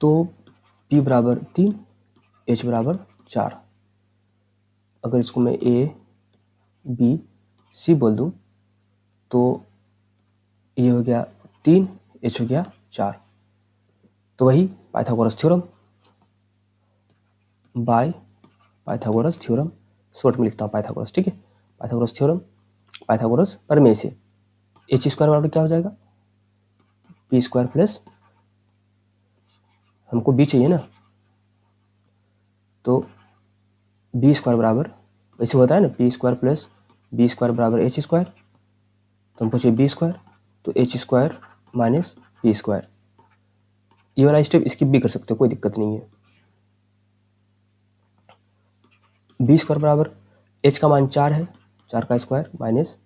तो p बराबर 3, h बराबर 4। अगर इसको मैं a b c बोल दूं तो ये हो गया 3, h हो गया 4। तो वही Pythagoras theorem, bye Pythagoras theorem, short में लिखता हूँ पाइथागोरस, ठीक है। पाइथागोरस थ्योरम, पाइथागोरस प्रमेय से h स्क्वायर बराबर क्या हो जाएगा, p स्क्वायर प्लस, हमको b चाहिए ना, तो b स्क्वायर बराबर, वैसे होता है ना p square plus b square बराबर h स्क्वायर, तो हमको चाहिए b स्क्वायर, तो h square minus p square. ये वाला स्टेप स्किप भी कर सकते हो, कोई दिक्कत नहीं है। b स्क्वायर बराबर h का मान 4 है, 4 का स्क्वायर माइनस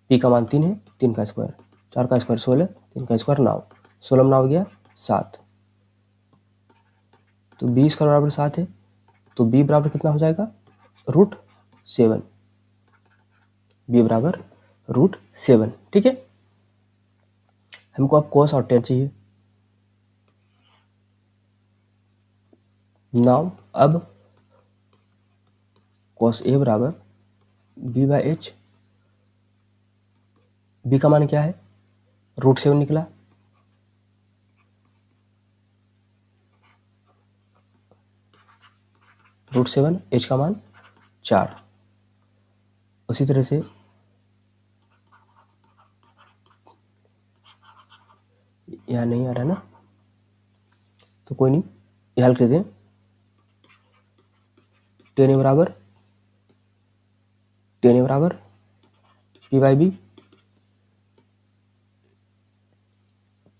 p का मान 3 है, 3 का स्क्वायर, 4 का स्क्वायर 16, 3 का स्क्वायर 9, 16 में 9 हो गया 7। तो b स्क्वायर बराबर 7 है, तो b बराबर कितना हो जाएगा, √7। b बराबर √7, ठीक है। हमको अब cos और tan चाहिए। नाउ अब cos a बराबर b/h, b का मान क्या है, √7 निकला, √7, h का मान 4। उसी तरह से यहाँ नहीं आ रहा ना, तो कोई नहीं, ये हल कर दें। tan a बराबर p/b,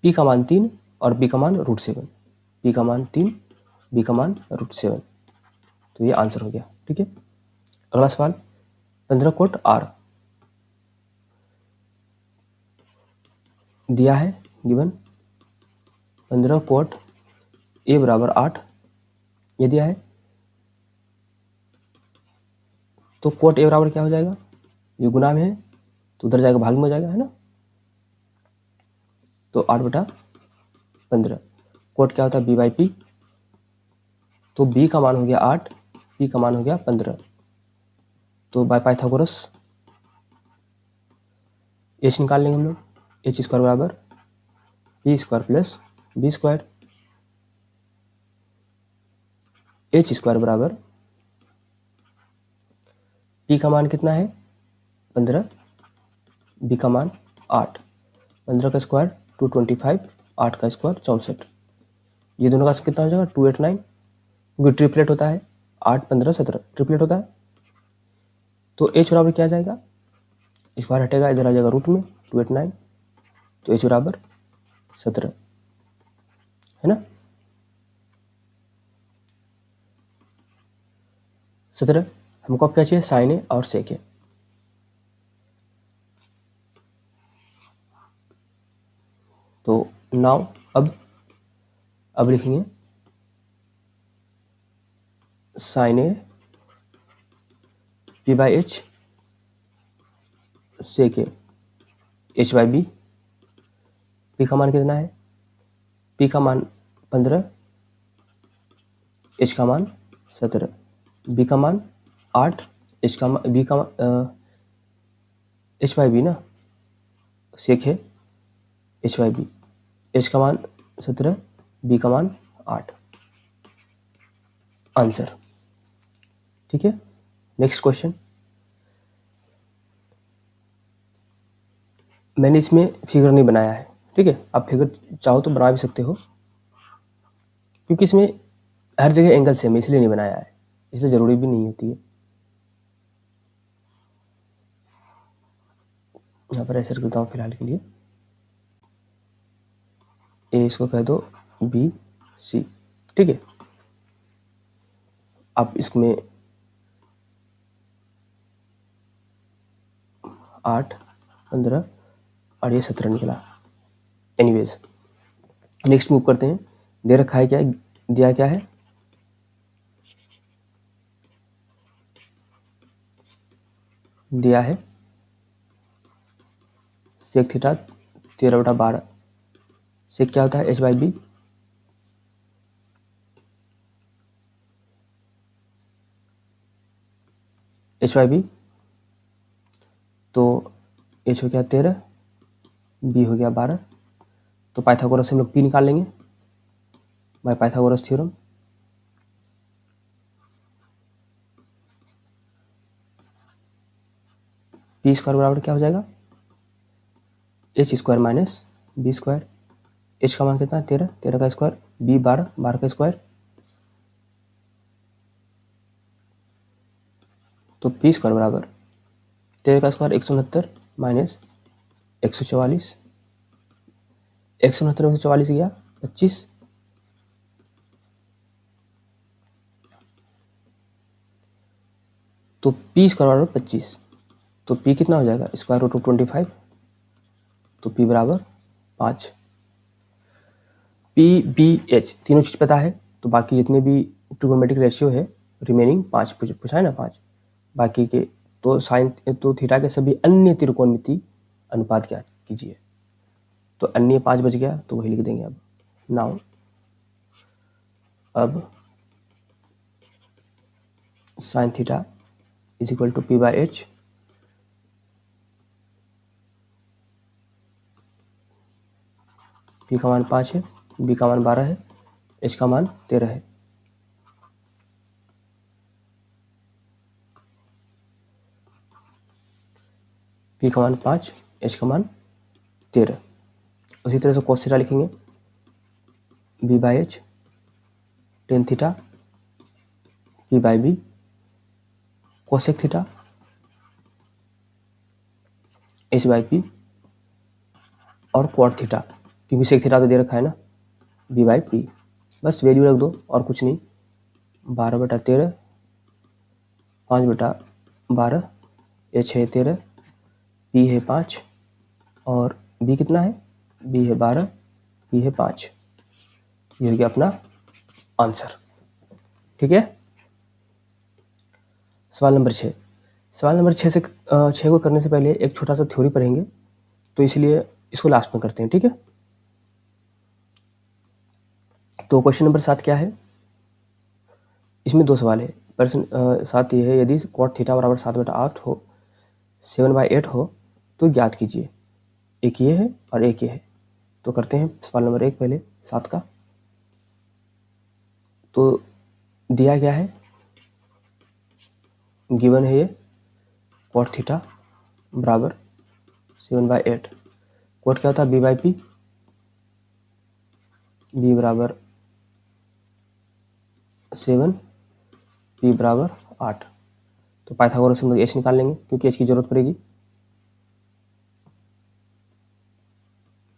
p का मान 3 और b का मान √7, p का मान 3, b का मान √7। तो ये आंसर हो गया, ठीक है। अगला सवाल, 15 कोट r दिया है, गिवन 15 कोट a बराबर 8 ये दिया है, तो कोट a बराबर क्या हो जाएगा, ये गुना में है तो उधर जाएगा भाग में हो जाएगा, है ना। तो 8/15, कोट क्या होता है b/p, तो b का मान हो गया 8, p का मान हो गया 15। तो बाय पाइथागोरस h निकाल लेंगे हम लोग, h स्क्वायर बराबर p square plus b square, h square बराबर p का मान कितना है 15, b का मान 8, 15 का स्क्वायर 225, 8 का स्क्वायर 64, ये दोनों का कितना हो जाएगा 289, क्योंकि ट्रिपलेट होता है, 8, 15, 17 ट्रिपलेट होता है। तो h बराबर क्या आ जाएगा, स्क्वायर हटेगा, इधर आ जाएगा रूट में 289, तो h बराबर 17, है ना। 17 हमको अब क्या चाहिए, साइन ए और सेक ए। तो नाउ अब लिखेंगे साइन ए p/h, सेक ए h/b। p का मान कितना है, p का मान 15, h का मान 17, b का मान 8, h का मान b का h/b ना, सेक है h/b, h का मान 17, b का मान 8, आंसर, ठीक है। नेक्स्ट क्वेश्चन, मैंने इसमें फिगर नहीं बनाया है, ठीक है। आप फिगर चाहो तो बना भी सकते हो, क्योंकि इसमें हर जगह एंगल सेम है, इसलिए नहीं बनाया है, इसलिए ज़रूरी भी नहीं होती है। यहाँ पर ऐसे करता हूँ फिलहाल के लिए, ए इसको कह दो बी सी, ठीक है। आप इसमें 8, 15 और ये 17 निकला। एनीवेज नेक्स्ट मूव करते हैं, दे रखा है क्या, दिया क्या है, दिया है सेक थीटा 13/12। सेक क्या होता है, H by B. H by B, तो एच हो गया 13, बी हो गया 12। तो पाइथागोरस से हम लोग पी निकाल लेंगे by Pythagoras theorem. P square बराबर क्या हो जाएगा, H square minus B square. H का मान कितना है 13, 13 का स्क्वायर, बी 12, 12 का स्क्वायर। तो पी स्क्वायर बराबर 13 का स्क्वायर 169 माइनस 144। 169 में से 44 गया 25। तो पी स्क्वायर बराबर 25। तो पी कितना हो जाएगा, स्क्वायर रूट ऑफ 25। तो पी बराबर 5। पी बी एच तीनों चीज़ पता है, तो बाकी जितने भी ट्रिगोनोमेट्रिक रेशियो है रिमेनिंग 5 पूछा है ना, 5 बाकी के। तो साइन तो थीटा के सभी अन्य त्रिकोणमिति अनुपात ज्ञात कीजिए। तो अन्य 5 बच गया, तो वही लिख देंगे अब। नाउ अब sine theta is equal to P by H. P का मान 5 है, बी का मान 12 है, एच का मान 13 है। पी का मान 5, एच का मान 13। उसी तरह से कोस थीटा लिखेंगे, B by H tan theta P by B cosec theta H by P और क्वाड थीटा, क्योंकि सेक थीटा तो दे रखा है ना, बी बाई पी। बस वैल्यू रख दो और कुछ नहीं। 12/13, 5/12, एच है 13, पी है 5 और बी कितना है, बी है 12, पी है 5। ये हो गया अपना आंसर। ठीक है। सवाल नंबर 6। सवाल नंबर 6 को करने से पहले एक छोटा सा थ्योरी पढ़ेंगे, तो इसलिए इसको लास्ट में करते हैं। ठीक है। तो क्वेश्चन नंबर 7 क्या है, इसमें 2 सवाल है। प्रश्न 7 ये है, यदि कॉट थीटा बराबर 7/8 हो, 7/8 हो तो ज्ञात कीजिए। एक ये है और एक ये है। तो करते हैं सवाल नंबर 1 पहले 7 का। तो दिया गया है, गिवन है ये कॉट थीटा बराबर 7/8। कॉट क्या होता है, बी बाई पी, बी बराबर 7, पी बराबर 8। तो पाइथागोरस से हम लोग एच निकाल लेंगे, क्योंकि एच की जरूरत पड़ेगी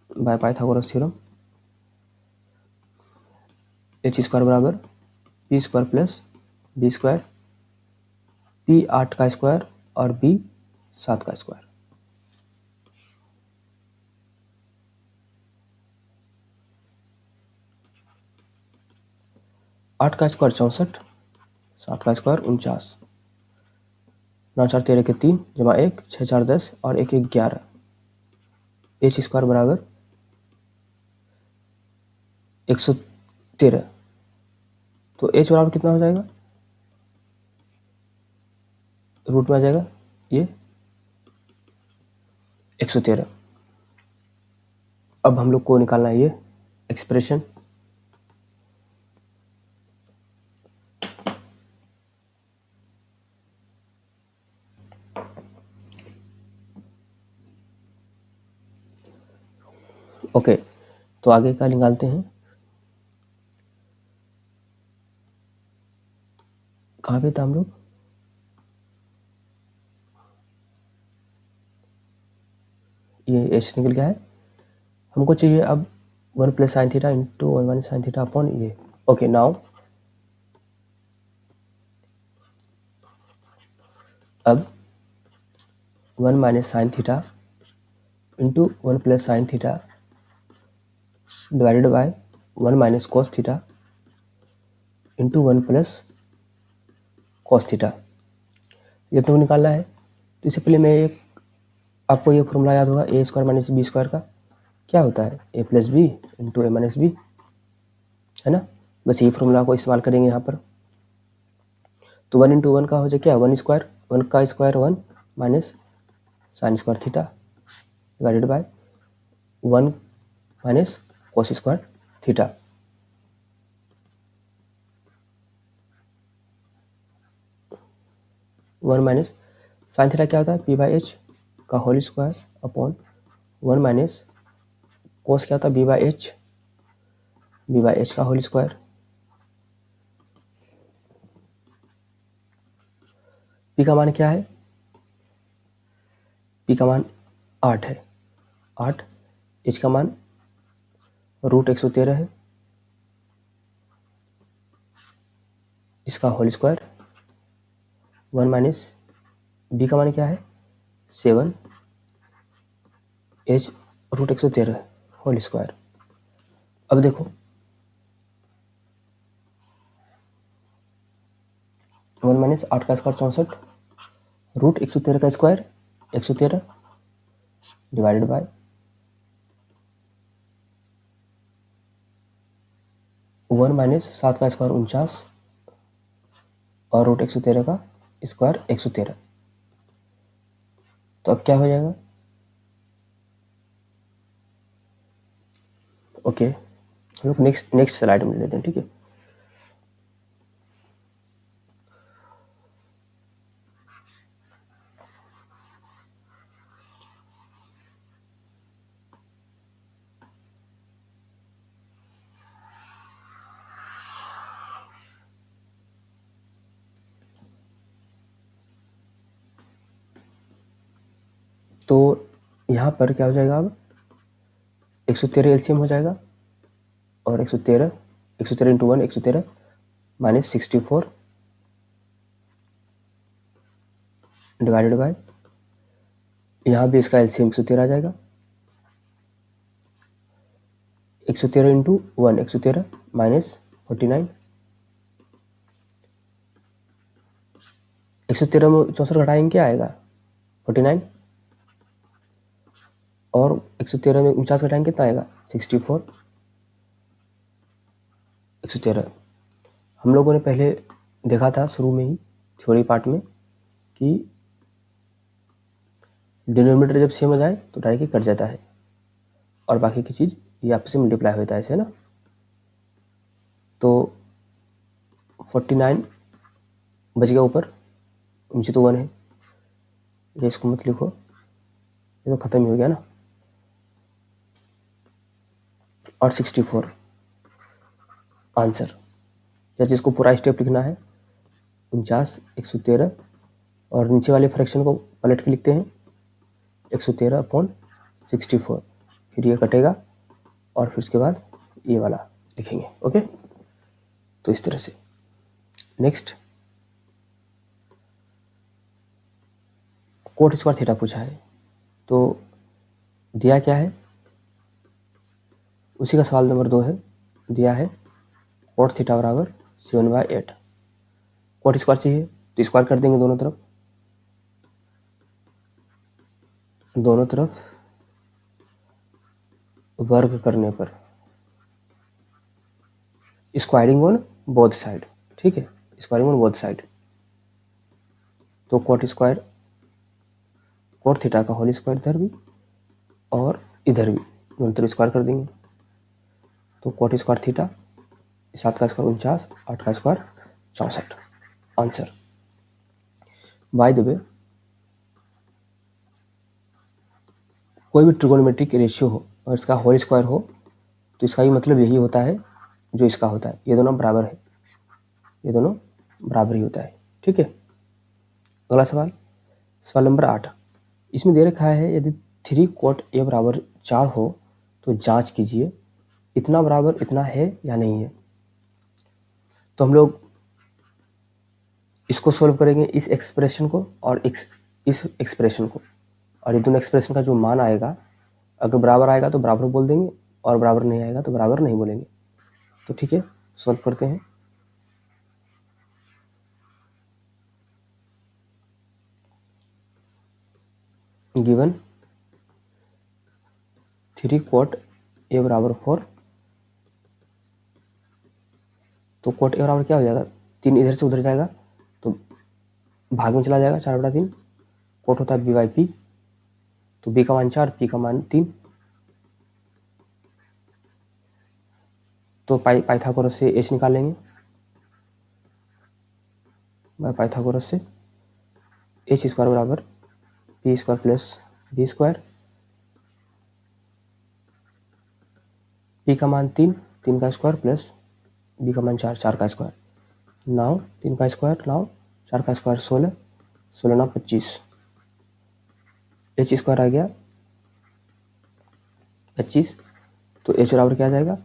by Pythagoras theorem. H square बराबर P square plus B square, P 8 का स्क्वायर और बी 7 का स्क्वायर। आठ का स्क्वायर 64, 7 का स्क्वायर 49, 9 4 13 के 3 जमा 1, 6 4 10 और 1 1 11। एच स्क्वायर बराबर 113। तो एच बराबर कितना हो जाएगा, रूट में आ जाएगा ये 113। अब हम लोग को निकालना है ये एक्सप्रेशन। ओके, तो आगे का निकालते हैं। कहाँ पे था हम लोग, ये एच निकल गया है। हमको चाहिए अब 1 plus sine theta into 1 minus sine theta upon ये। ओके, नाउ अब 1 minus sine theta into 1 plus sine theta divided by 1 minus cos theta into 1 plus cos theta, ये अपने को निकालना है। तो इससे पहले मैं आपको ये फॉर्मूला याद होगा, ए स्क्वायर माइनस बी स्क्वायर का क्या होता है, ए प्लस बी इंटू ए माइनस बी, है ना। बस ये फॉर्मूला को इस्तेमाल करेंगे यहाँ पर। तो 1 इंटू 1 का हो जाए क्या, 1 स्क्वायर, 1 का square 1 minus sine square theta divided by 1 minus cos square theta. One minus sine theta क्या होता है, पी बाई एच का whole square upon 1 minus cos क्या होता है, बी बाई एच का होल स्क्वायर। पी का मान क्या है, पी का मान 8 है, 8, एच का मान √113 है, इसका होल स्क्वायर, 1 माइनस बी का मान क्या है 7, एच √113 होल स्क्वायर। अब देखो 1 माइनस 8 का स्क्वायर 64, √113 का स्क्वायर 113 डिवाइडेड बाय 1 माइनस 7 का स्क्वायर 49 और √113 का स्क्वायर 113। तो अब क्या हो जाएगा, ओके हम लोग नेक्स्ट स्लाइड में लेते हैं, ठीक है। तो यहाँ पर क्या हो जाएगा, अब 113 एलसीएम हो जाएगा और 113 इंटू 1 113 माइनस 64 डिवाइडेड बाय, यहाँ भी इसका एलसीएम 113 आ जाएगा, 113 इंटू 1 113 माइनस 49, 113 में 64 घटाएंगे क्या आएगा 49, और 113 में 49 घटाएंगे कितना आएगा 64, 113। हम लोगों ने पहले देखा था शुरू में ही थ्योरी पार्ट में कि डिनोमिनेटर जब सेम हो जाए तो डायरेक्ट कट जाता है और बाकी की चीज़ ये आपस में मल्टीप्लाई होता है ऐसे ना। तो 49 बच गया ऊपर, नीचे तो 1 है, ये इसको मत लिखो, ये तो ख़त्म ही हो गया ना, और 64 आंसर। जैसे इसको पूरा स्टेप लिखना है 49 113 और नीचे वाले फ्रैक्शन को पलट के लिखते हैं 113/64, फिर ये कटेगा और फिर उसके बाद ये वाला लिखेंगे, ओके। तो इस तरह से नेक्स्ट कोट स्क्वायर थीटा पूछा है, तो दिया क्या है, उसी का सवाल नंबर 2 है, दिया है कोट थीटा बराबर 7/8। कोट स्क्वायर चाहिए तो स्क्वायर कर देंगे दोनों तरफ वर्ग करने पर, स्क्वायरिंग ऑन बोथ साइड, ठीक है, स्क्वायरिंग ऑन बोथ साइड। तो कोट थीटा का होल स्क्वायर इधर भी और इधर भी दोनों तरफ स्क्वायर कर देंगे। तो कोट स्क्वायर थीटा, 7 का स्क्वायर 49, 8 का square 64 answer. By the way कोई भी ट्रिगोनोमेट्रिक रेशियो हो और इसका होल स्क्वायर हो तो इसका भी मतलब यही होता है जो इसका होता है, ये दोनों बराबर है, ये दोनों बराबर ही होता है, ठीक है। अगला सवाल नंबर 8, इसमें दे रखा है यदि 3 कोट ए बराबर 4 हो तो जांच कीजिए इतना बराबर इतना है या नहीं है। तो हम लोग इसको सोल्व करेंगे, इस एक्सप्रेशन को और इस एक्सप्रेशन को, और ये दोनों एक्सप्रेशन का जो मान आएगा अगर बराबर आएगा तो बराबर बोल देंगे और बराबर नहीं आएगा तो बराबर नहीं बोलेंगे। तो ठीक है, सॉल्व करते हैं। गिवन 3 कोट ए बराबर 4, तो कोट ए बराबर क्या हो जाएगा, 3 इधर से उधर जाएगा तो भाग में चला जाएगा, 4/3। कोट होता है बी बाई पी, तो बी का मान 4, पी का मान 3। तो पाइथागोरस से एच निकालेंगे, पाइथागोरस से एच स्क्वायर बराबर P square plus B square, P का मान 3, 3 का स्क्वायर प्लस बी का मान 4, 4 का स्क्वायर, 9, 3 का स्क्वायर 9, 4 का स्क्वायर 16, 16 9 25, एच स्क्वायर आ गया 25, तो एच बराबर क्या आ जाएगा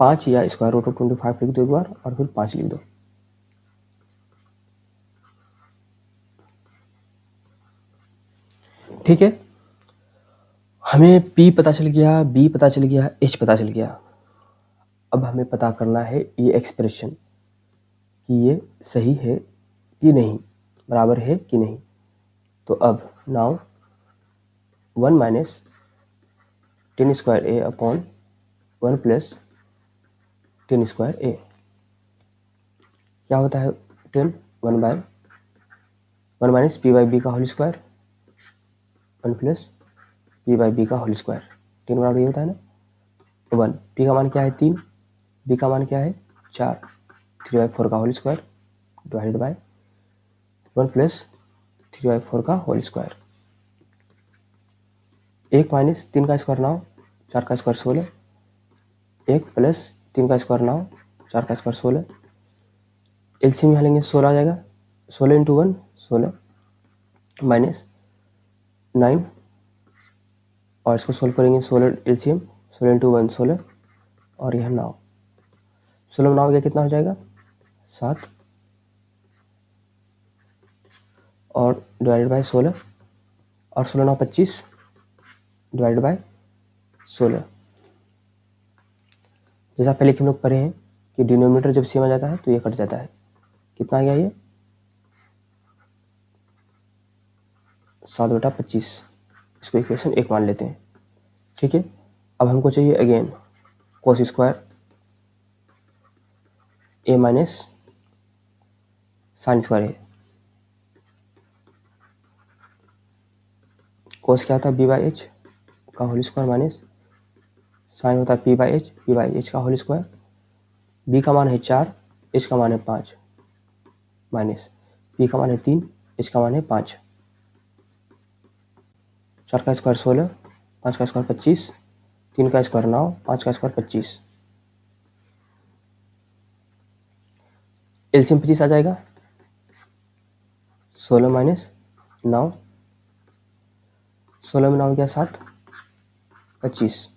5 या स्क्वायर रूट ऑफ 25 लिख दो एक बार और फिर 5 लिख दो। ठीक है, हमें P पता चल गया, B पता चल गया, H पता चल गया। अब हमें पता करना है ये एक्सप्रेशन कि ये सही है कि नहीं, बराबर है कि नहीं। तो अब now 1 minus 10 square A upon 1 plus 10 square A क्या होता है 10, 1 माइनस पी बाई बी का whole square, 1 plus P by B का होल स्क्वायर, 10 बराबर ये होता है ना 1, पी का मान क्या है 3, बी का मान क्या है 4, 3/4 का whole square divided by 1 plus 3/4 का होल स्क्वायर। 1 माइनस 3 का स्क्वायर 9, 4 का स्क्वायर 16, 1 प्लस 3 का स्क्वायर 9, 4 का स्क्वायर 16, एलसीएम यहाँ लेंगे 16 आ जाएगा, 16 इंटू 1 16 माइनस 9 और इसको सोल्व करेंगे 16 एलसीएम, 16 इंटू 1 16 और यह 9, 16 9 गया कितना हो जाएगा 7 और डिवाइडेड बाय 16 और 16 9 25 डिवाइडेड बाय 16। जैसा पहले कि हम लोग पढ़े हैं कि डिनोमिनेटर जब सेम आ जाता है तो ये कट जाता है। कितना आ गया ये 7/25, इसको इक्वेशन 1 मान लेते हैं। ठीक है, अब हमको चाहिए again cos square A minus sine square ए। कोस क्या होता है बी बाई एच का होल स्क्वायर माइनस साइन होता है पी बाई एच का होल स्क्वायर। बी का मान है 4, एच का मान है 5 माइनस पी का मान है 3, एच का मान है 5, 4 का स्क्वायर 16, 5 का स्क्वायर 25, 3 का स्क्वायर 9, 5 का स्क्वायर 25, एलसीएम 25 आ जाएगा 16 माइनस 9, 16 में 9 क्या 7 25,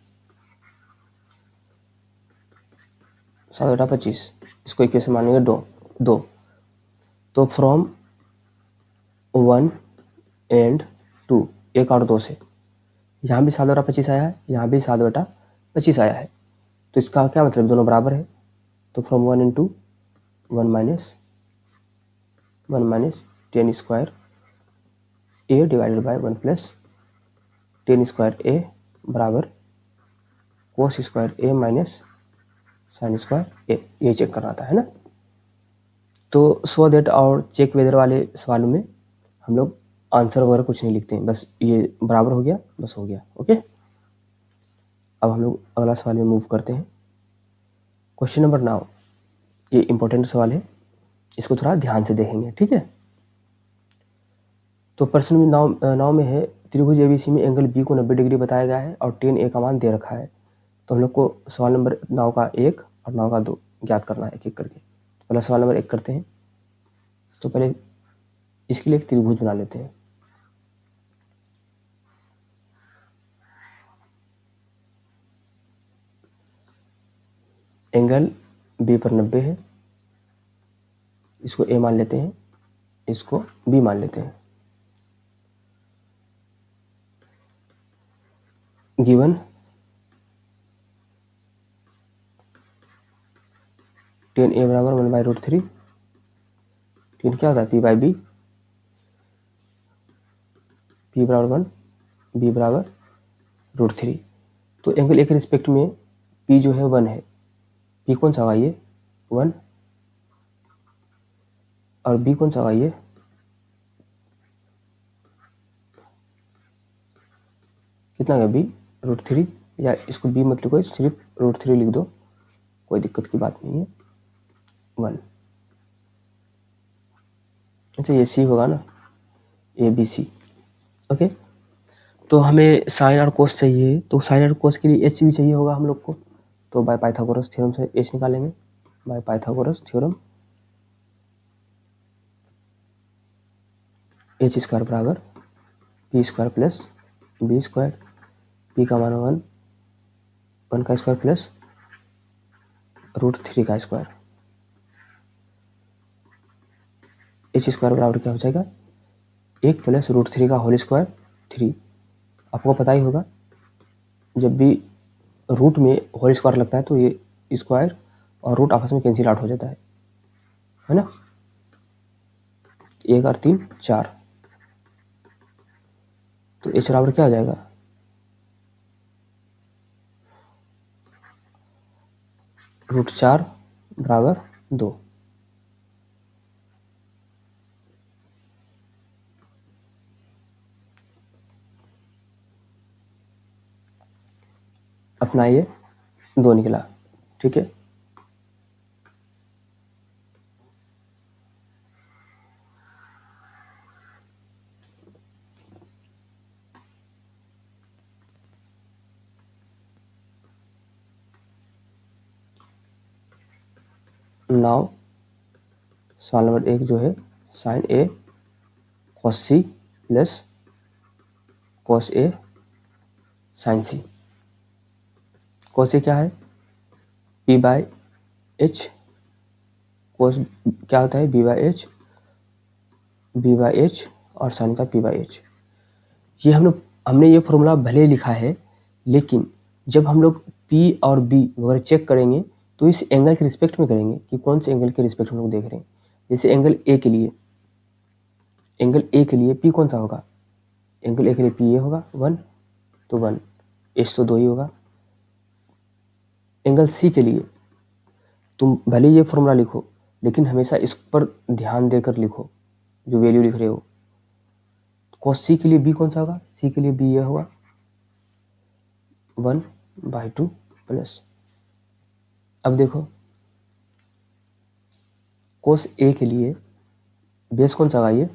7/25, इसको इक्वेशन मानेंगे 2। तो फ्रॉम 1 एंड 2, 1 और 2 से यहाँ भी 7/25 आया है, यहाँ भी 7/25 आया है, तो इसका क्या मतलब दोनों बराबर है। तो from 1 into 1 minus 10 square A divided by 1 plus 10 square A बराबर cos square A minus sine square A, ये चेक करना था है ना। तो सो दैट और चेक वेदर वाले सवालों में हम लोग आंसर वगैरह कुछ नहीं लिखते हैं, बस ये बराबर हो गया बस हो गया। ओके, अब हम लोग अगला सवाल में मूव करते हैं। क्वेश्चन नंबर 9, ये इंपॉर्टेंट सवाल है, इसको थोड़ा ध्यान से देखेंगे। ठीक है, तो प्रश्न में 9 में है त्रिभुज एबीसी में एंगल बी को 90 डिग्री बताया गया है और 10 ए का मान दे रखा है। तो हम लोग को सवाल नंबर 9 का 1 और 9 का 2 ज्ञात करना है एक एक करके। तो पहला सवाल नंबर 1 करते हैं। तो पहले इसके लिए एक त्रिभुज बना लेते हैं। एंगल बी पर 90 है, इसको ए मान लेते हैं, इसको बी मान लेते हैं। गिवन 10 ए बराबर 1/√3, 10 क्या होता है पी बाई बी, P बराबर 1, B बराबर √3। तो एंगल ए के रिस्पेक्ट में P जो है 1 है, P कौन सा होगा ये 1, और B कौन सा होगा ये कितना है B √3, या इसको B मत लिखो, सिर्फ √3 लिख दो, कोई दिक्कत की बात नहीं है, 1। अच्छा ये C होगा ना, ABC। ओके, तो हमें साइन और कोस चाहिए, तो साइन और कोस के लिए H भी चाहिए होगा हम लोग को, तो बाय पाइथागोरस थ्योरम से H निकालेंगे। Bye Pythagoras theorem H square बराबर P square plus B square, P का मान 1, 1 का स्क्वायर प्लस √3 का स्क्वायर। H स्क्वायर बराबर क्या हो जाएगा 1 प्लस √3 का होल स्क्वायर 3। आपको पता ही होगा जब भी रूट में होल स्क्वायर लगता है तो ये स्क्वायर और रूट आपस में कैंसिल आउट हो जाता है ना। 1 और 3 4, तो H बराबर क्या हो जाएगा √4 बराबर 2। अपना ये 2 निकला, ठीक है। नाउ सवाल नंबर 1 जो है sine A cos C plus cos A sign C. Cos A क्या है P बाय एच, कॉस क्या होता है B बाय एच और साइन का P बाय एच। ये हमने ये फॉर्मूला भले ही लिखा है, लेकिन जब हम लोग P और B वगैरह चेक करेंगे तो इस एंगल के रिस्पेक्ट में करेंगे कि कौन से एंगल के रिस्पेक्ट में हम लोग देख रहे हैं। जैसे एंगल ए के लिए P कौन सा होगा, एंगल ए के लिए P ये होगा 1, तो 1, H तो 2 ही होगा। एंगल C के लिए तुम भले ये फॉर्मूला लिखो, लेकिन हमेशा इस पर ध्यान देकर लिखो जो वैल्यू लिख रहे हो। cos C के लिए B कौन सा होगा, C के लिए B ये होगा 1/2 प्लस। अब देखो cos A के लिए बेस कौन सा होगा ये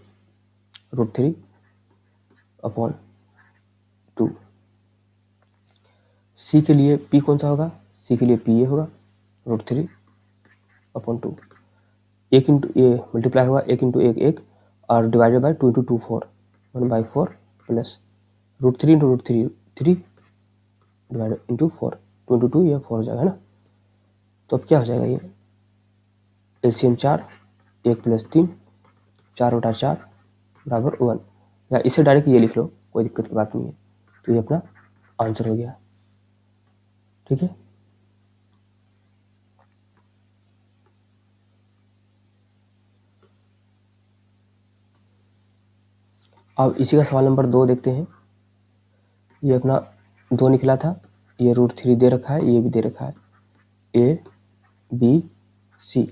√3/2। C के लिए P कौन सा होगा, C के लिए P ये होगा √3/2। 1 इंटू ये मल्टीप्लाई होगा 1 इंटू 1 1 और divided by 2 into 2 4, 1/4 plus √3 into √3 3 divided into 4, 2 into 2 ये 4 हो जाएगा ना। तो अब क्या हो जाएगा ये एलसीएम 4, 1 प्लस 3, 4/4 बराबर 1, या इसे डायरेक्ट ये लिख लो, कोई दिक्कत की बात नहीं है। तो ये अपना आंसर हो गया, ठीक है। अब इसी का सवाल नंबर 2 देखते हैं। ये अपना 2 निकला था, ये √3 दे रखा है, ये भी दे रखा है, A B C।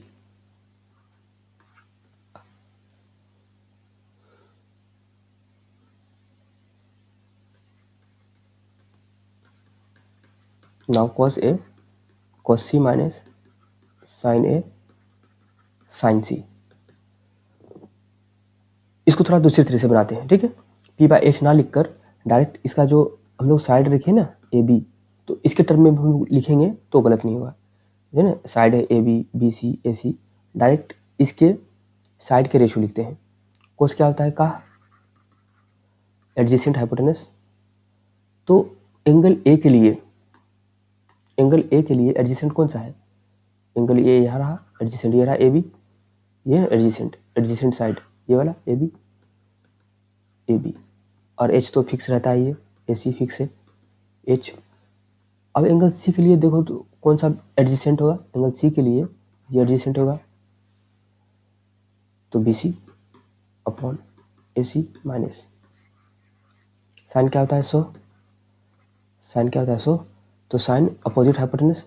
Now cos A cos C minus sin A sin C। इसको थोड़ा दूसरी तरह से बनाते हैं, ठीक है। P बाय H ना लिखकर डायरेक्ट इसका जो हम लोग साइड रखे ना AB, तो इसके टर्म में हम लिखेंगे तो गलत नहीं होगा, है ना। साइड है AB BC AC, डायरेक्ट इसके साइड के रेशियो लिखते हैं। कोस क्या होता है का एडजेसेंट हाइपोटेनस। तो एंगल A के लिए एडजेसेंट कौन सा है, एंगल A यहाँ रहा, एडजेसेंट ये रहा AB, ये एडजेसेंट साइड ये वाला AB और H तो फिक्स रहता है, ये AC फिक्स है H। अब एंगल C के लिए देखो तो कौन सा एडजेसेंट होगा, एंगल C के लिए ये एडजेसेंट होगा, तो BC upon AC minus sine क्या होता है 100, साइन क्या होता है 100, तो साइन अपोजिट हाइपोटेनस,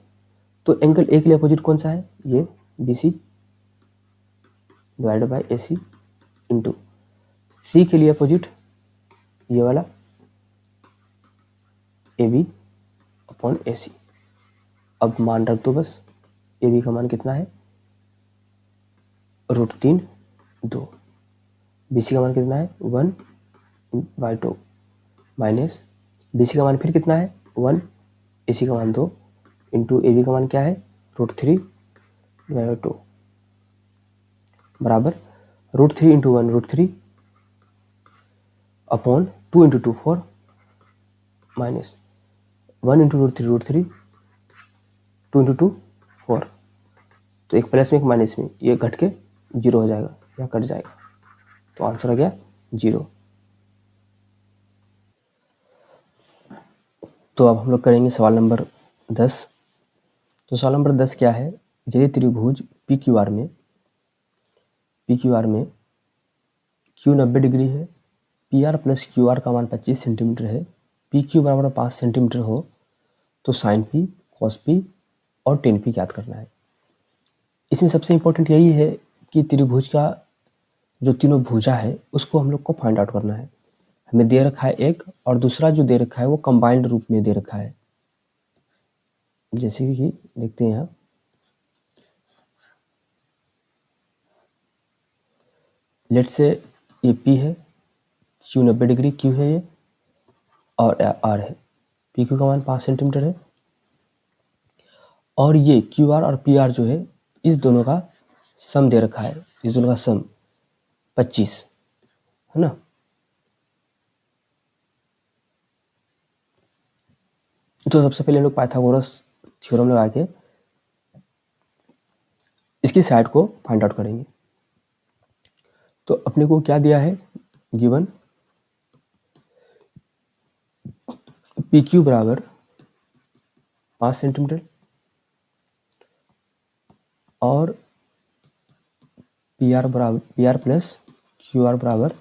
तो एंगल ए के लिए अपोजिट कौन सा है, ये BC divided by AC into C के लिए अपोजिट ये वाला AB अपॉन AC। अब मान रख दो बस, AB का मान कितना है √3 2, BC का मान कितना है 1/2 माइनस BC का मान फिर कितना है 1, AC का मान 2 इंटू AB का मान क्या है √3/2 बराबर √3 into 1 √3 upon 2 into 2 4 minus 1 into √3 2 into 2 4, तो एक प्लस में एक माइनस में, ये घट के 0 हो जाएगा या कट जाएगा, तो आंसर आ गया 0। तो अब हम लोग करेंगे सवाल नंबर 10। तो सवाल नंबर 10 क्या है, यदि त्रिभुज PQR में Q 90 डिग्री है, PR प्लस QR का मान 25 सेंटीमीटर है, PQ बराबर 5 सेंटीमीटर हो, तो साइन P, कॉस P और टेन P ज्ञात करना है। इसमें सबसे इम्पोर्टेंट यही है कि त्रिभुज का जो तीनों भुजा है उसको हम लोग को फाइंड आउट करना है। हमें दे रखा है एक, और दूसरा जो दे रखा है वो कंबाइंड रूप में दे रखा है। जैसे कि देखते हैं यहाँ, लेट से ये P है, Q 90 डिग्री Q है ये, और R है, PQ का मान 5 सेंटीमीटर है, और ये QR और PR जो है इस दोनों का सम दे रखा है, इस दोनों का सम 25 है ना। तो सबसे पहले हम लोग पाइथागोरस थ्योरम लगा के इसकी साइड को फाइंड आउट करेंगे। तो अपने को क्या दिया है, गिवन PQ बराबर 5 सेंटीमीटर और PR प्लस QR बराबर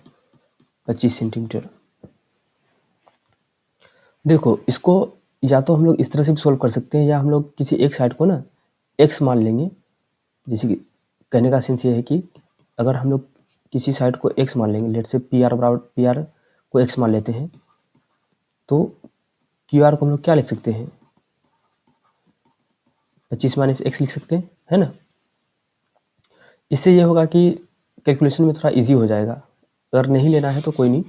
25 सेंटीमीटर। देखो इसको या तो हम लोग इस तरह से भी सोल्व कर सकते हैं, या हम लोग किसी एक साइड को ना x मान लेंगे। जैसे कि कहने का सेंस ये है कि अगर हम लोग किसी साइड को x मान लेंगे, लेट से PR को x मान लेते हैं, तो QR को हम लोग क्या लिख सकते हैं 25 माइनस x लिख सकते हैं, है ना। इससे ये होगा कि कैलकुलेशन में थोड़ा इजी हो जाएगा। अगर नहीं लेना है तो कोई नहीं,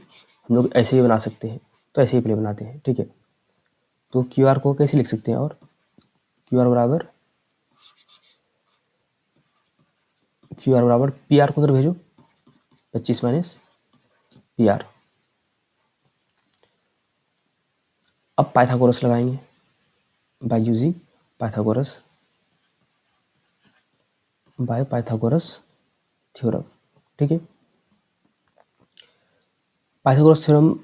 हम लोग ऐसे ही बना सकते हैं, तो ऐसे ही पहले बनाते हैं, ठीक है। तो QR को कैसे लिख सकते हैं, और QR बराबर PR को उधर भेजो 25 माइनस PR। अब पाइथागोरस लगाएंगे बाय यूजिंग पाइथागोरस थ्योरम, ठीक है। पाइथागोरस थ्योरम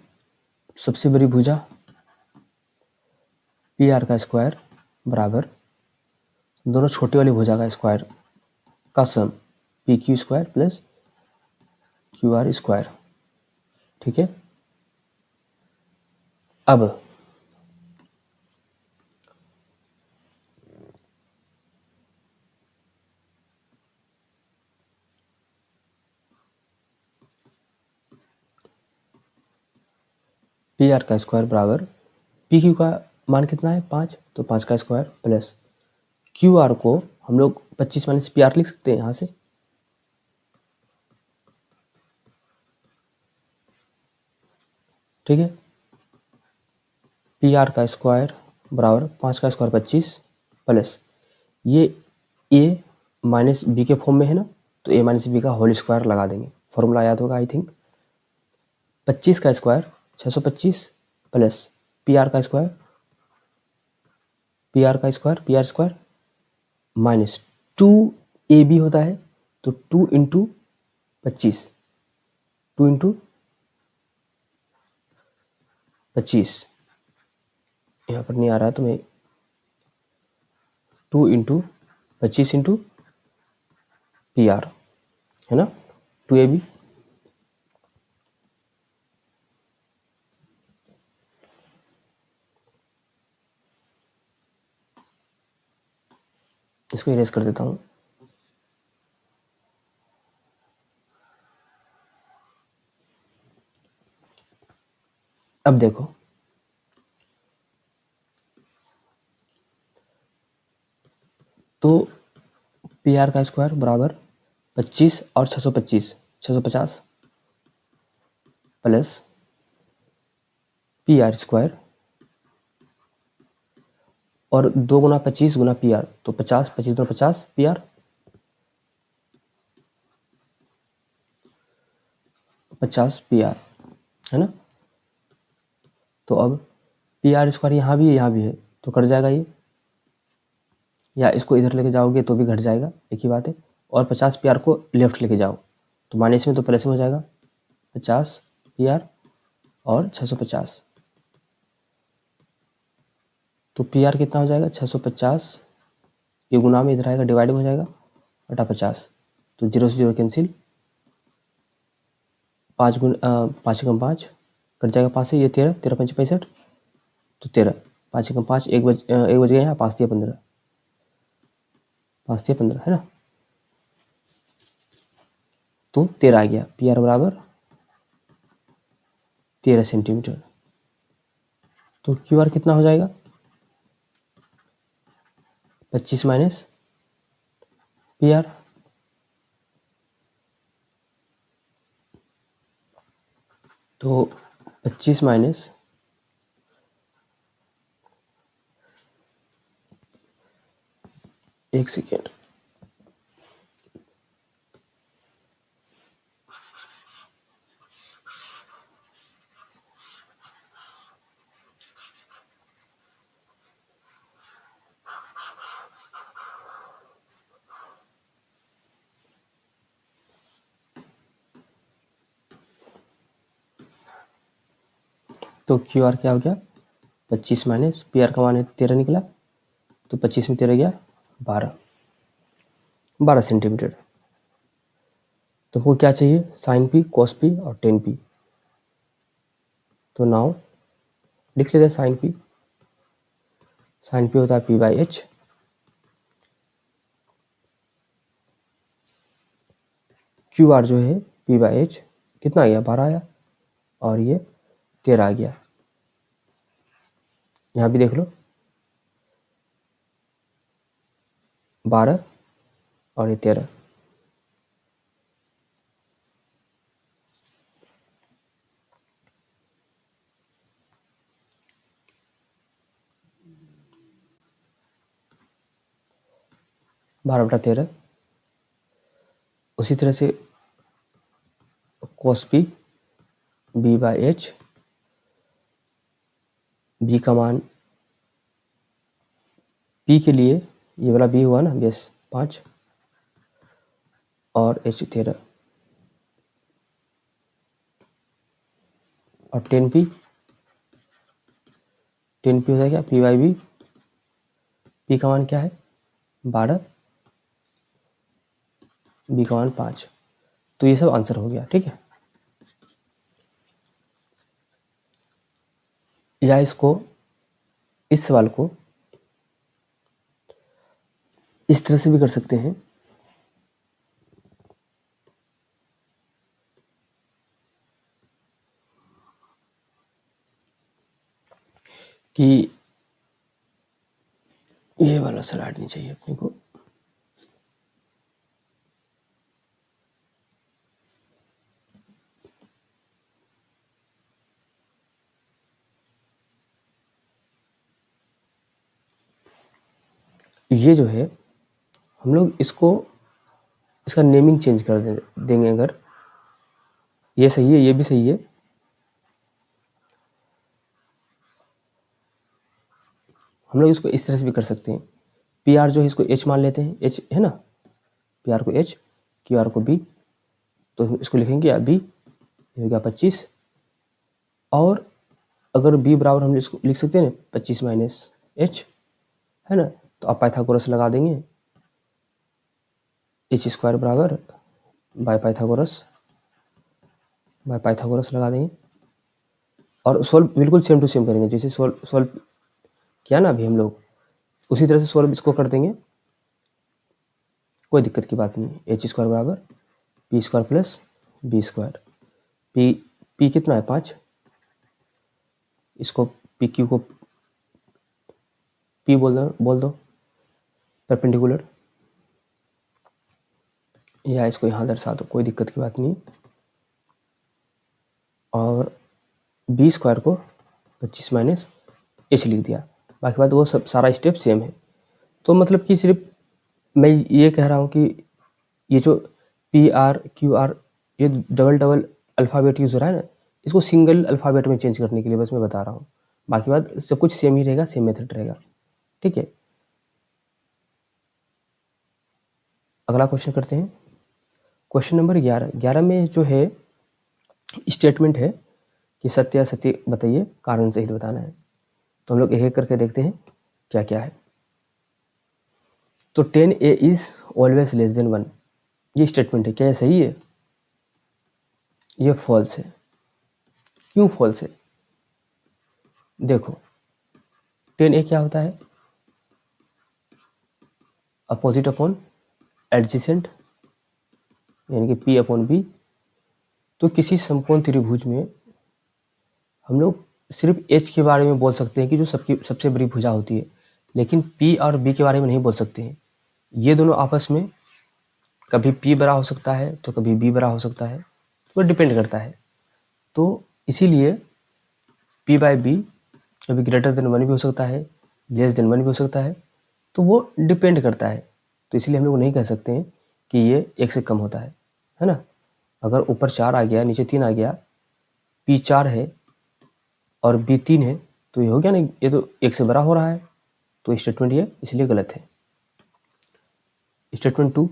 सबसे बड़ी भुजा PR का स्क्वायर बराबर दोनों छोटी वाली भुजा का स्क्वायर का सम PQ square plus QR square, ठीक है। अब PR का स्क्वायर बराबर PQ का मान कितना है 5, तो 5 का स्क्वायर प्लस QR को हम लोग 25 माइनस PR लिख सकते हैं यहाँ से, ठीक है। PR का स्क्वायर बराबर 5 का स्क्वायर 25 प्लस ये A माइनस B के फॉर्म में है ना, तो A माइनस B का होल स्क्वायर लगा देंगे, फॉर्मूला याद होगा आई थिंक। 25 का स्क्वायर 625 प्लस PR का square PR square minus 2AB होता है, तो 2 इंटू 25, 2 इंटू 25 यहाँ पर नहीं आ रहा है, तो मैं 2 इंटू 25 इंटू PR है ना, 2AB इसको इरेज कर देता हूँ। अब देखो, तो पी आर का स्क्वायर बराबर 25 और 625, 650 प्लस पी आर स्क्वायर और 2 गुना 25 गुना पी आर, तो 50, 25 गुना 50 पी आर, 50 पी आर, है ना। तो अब पी आर स्क्वायर यहाँ भी है, यहाँ भी है, तो कट जाएगा ये, या इसको इधर लेके जाओगे तो भी घट जाएगा, एक ही बात है। और 50 पी आर को लेफ्ट लेके जाओ तो माइनस में तो प्लस में हो जाएगा, 50 पी आर और 650, तो पी आर कितना हो जाएगा 650, ये गुना में इधर आएगा, डिवाइड में हो जाएगा, बटा 50, तो 0 से 0 कैंसिल, 5 गुना 5 कम 5 कट जाएगा, 5 से ये 13, 13 5 65, तो 13, 5 कम 5 एक बज गया यहाँ, 5 दिया 15, 5 दिया 15, है ना। तो 13 आ गया, पी आर बराबर 13 सेंटीमीटर। तो क्यू आर कितना हो जाएगा 25 माइनस पी आर, तो 25 माइनस 1 सेकेंड, तो क्यू आर क्या हो गया 25 माइनस पी आर का मान है 13 निकला, तो 25 में 13 गया 12 सेंटीमीटर। तो हमको क्या चाहिए साइन पी, कॉस पी और टेन पी। तो नाउ लिख लेते हैं साइन पी। साइन पी होता है P by H, Q R जो है पी बाई एच, कितना आ गया 12 आया, और ये 13 आ गया। यहाँ भी देख लो 12 और ये 13, बारह बटा 13। उसी तरह से cos P B by H, B का मान पी के लिए ये वाला बी हुआ ना बेस 5 और एच 13, और 10p, 10p हो जाएगा पी बाई बी, पी का मान क्या है 12, बी का मान 5। तो ये सब आंसर हो गया, ठीक है। या इसको, इस सवाल को इस तरह से भी कर सकते हैं कि ये वाला स्लाइड नहीं चाहिए अपने को, ये जो है हम लोग इसको, इसका नेमिंग चेंज कर देंगे। अगर ये सही है, ये भी सही है, हम लोग इसको इस तरह से भी कर सकते हैं। पी आर जो है इसको एच मान लेते हैं, एच है ना, पी आर को एच, क्यू आर को बी, तो इसको लिखेंगे या बी, ये हो गया 25, और अगर बी बराबर हम इसको लिख सकते हैं ना 25 माइनस एच, है ना, तो आप पाइथागोरस लगा देंगे, एच स्क्वायर बराबर बाय पाइथागोरस लगा देंगे, और सोल्व बिल्कुल सेम टू सेम करेंगे, जैसे सोल्व किया ना अभी हम लोग, उसी तरह से सोल्व इसको कर देंगे। कोई दिक्कत की बात नहीं है। एच स्क्वायर बराबर P square plus B square. P कितना है 5, इसको पी क्यू को पी बोल दो परपेंडिकुलर, या इसको यहाँ दर्शा दो, कोई दिक्कत की बात नहीं। और बी स्क्वायर को 25 माइनस एच लिख दिया। बाकी बात वो सब सारा स्टेप सेम है। तो मतलब कि सिर्फ मैं ये कह रहा हूँ कि ये जो पी आर क्यू आर ये डबल अल्फ़ाबेट यूज़ हो रहा है ना, इसको सिंगल अल्फ़ाबेट में चेंज करने के लिए बस मैं बता रहा हूँ। बाकी बात सब कुछ सेम ही रहेगा, सेम मेथड रहेगा। ठीक है, अगला क्वेश्चन करते हैं। क्वेश्चन नंबर 11 में जो है स्टेटमेंट है कि सत्य असत्य बताइए, कारण सहित बताना है। तो हम लोग एक एक करके देखते हैं क्या क्या है। तो 10a is always less than 1, ये स्टेटमेंट है। क्या ये सही है? ये फॉल्स है। क्यों फॉल्स है? देखो 10a क्या होता है? अपोजिट अपॉन एडजेसेंट, यानी कि p अपॉन b। तो किसी समकोण त्रिभुज में हम लोग सिर्फ h के बारे में बोल सकते हैं कि जो सबसे बड़ी भुजा होती है, लेकिन p और b के बारे में नहीं बोल सकते हैं। ये दोनों आपस में कभी p बड़ा हो सकता है तो कभी b बड़ा हो सकता है, तो डिपेंड करता है। तो इसीलिए p बाई बी कभी ग्रेटर देन 1 भी हो सकता है, लेस देन 1 भी हो सकता है, तो वो डिपेंड करता है। तो इसलिए हम लोग नहीं कह सकते हैं कि ये 1 से कम होता है ना। अगर ऊपर 4 आ गया नीचे 3 आ गया, p 4 है और b 3 है, तो ये हो गया ना, ये तो 1 से बड़ा हो रहा है। तो स्टेटमेंट ये इसलिए गलत है। स्टेटमेंट 2,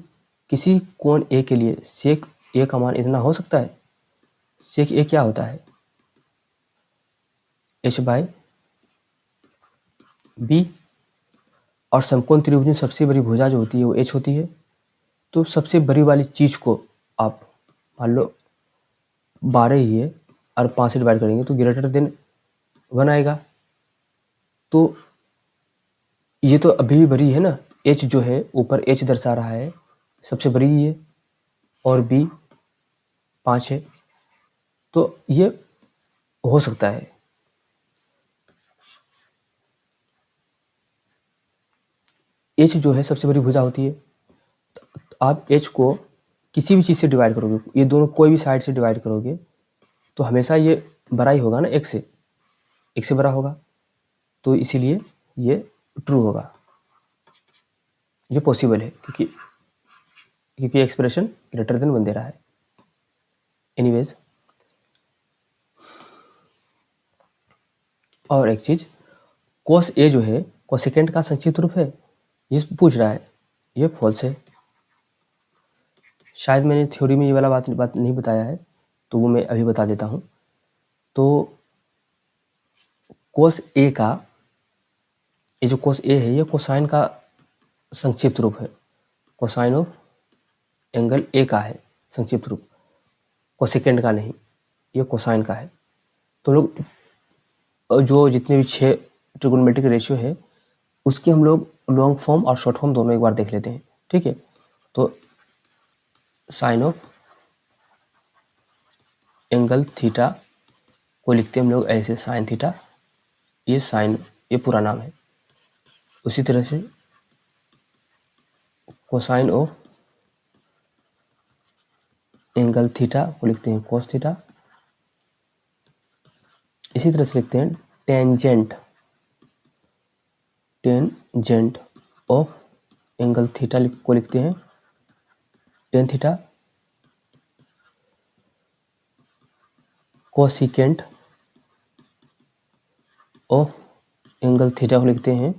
किसी कोण ए के लिए सेक ए का मान इतना हो सकता है। सेक ए क्या होता है? h by B. और समकोण त्रिभुज में सबसे बड़ी भुजा जो होती है वो h होती है। तो सबसे बड़ी वाली चीज़ को आप मान लो 12 ही है और 5 से डिवाइड करेंगे तो ग्रेटर देन 1 आएगा। तो ये तो अभी भी बड़ी है ना, h जो है ऊपर h दर्शा रहा है, सबसे बड़ी ही है, और b 5 है, तो ये हो सकता है। h जो है सबसे बड़ी भुजा होती है। तो आप h को किसी भी चीज़ से डिवाइड करोगे, ये दोनों कोई भी साइड से डिवाइड करोगे तो हमेशा ये बड़ा ही होगा ना, एक से बड़ा होगा। तो इसीलिए ये ट्रू होगा, ये पॉसिबल है क्योंकि एक्सप्रेशन ग्रेटर देन 1 दे रहा है। एनीवेज, और एक चीज़, कोस ए जो है कोसेकेंट का संक्षिप्त रूप है, ये पूछ रहा है, ये फॉल्स है। शायद मैंने थ्योरी में ये वाला बात नहीं बताया है, तो वो मैं अभी बता देता हूँ। तो कोस ए का, ये जो कोस ए है ये कोसाइन का संक्षिप्त रूप है। कोसाइन ऑफ एंगल ए का है संक्षिप्त रूप, कोसेकेंड का नहीं, ये कोसाइन का है। तो लोग जो जितने भी 6 ट्रिगोनोमेट्रिक रेशियो है उसके हम लोग लॉन्ग फॉर्म और शॉर्ट फॉर्म दोनों एक बार देख लेते हैं। ठीक है, तो साइन ऑफ एंगल थीटा को लिखते हैं हम लोग ऐसे, साइन थीटा, ये साइन, ये पूरा नाम है। उसी तरह से कोसाइन ऑफ एंगल थीटा को लिखते हैं कोस थीटा। इसी तरह से लिखते हैं टेंजेंट ऑफ एंगल थीटा को लिखते हैं tan theta. Cosecant of angle theta को लिखते हैं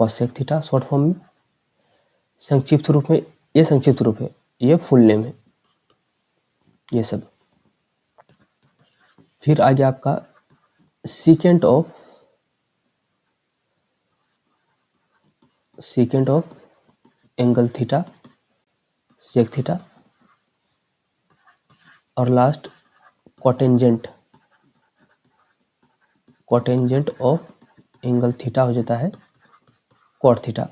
कोसेक थीटा शॉर्ट फॉर्म में। संक्षिप्त रूप में, ये संक्षिप्त रूप है, ये फुल नेम है, ये सब। फिर आ गया आपका secant of angle theta sec theta, और last cotangent of angle theta हो जाता है कॉट थीटा।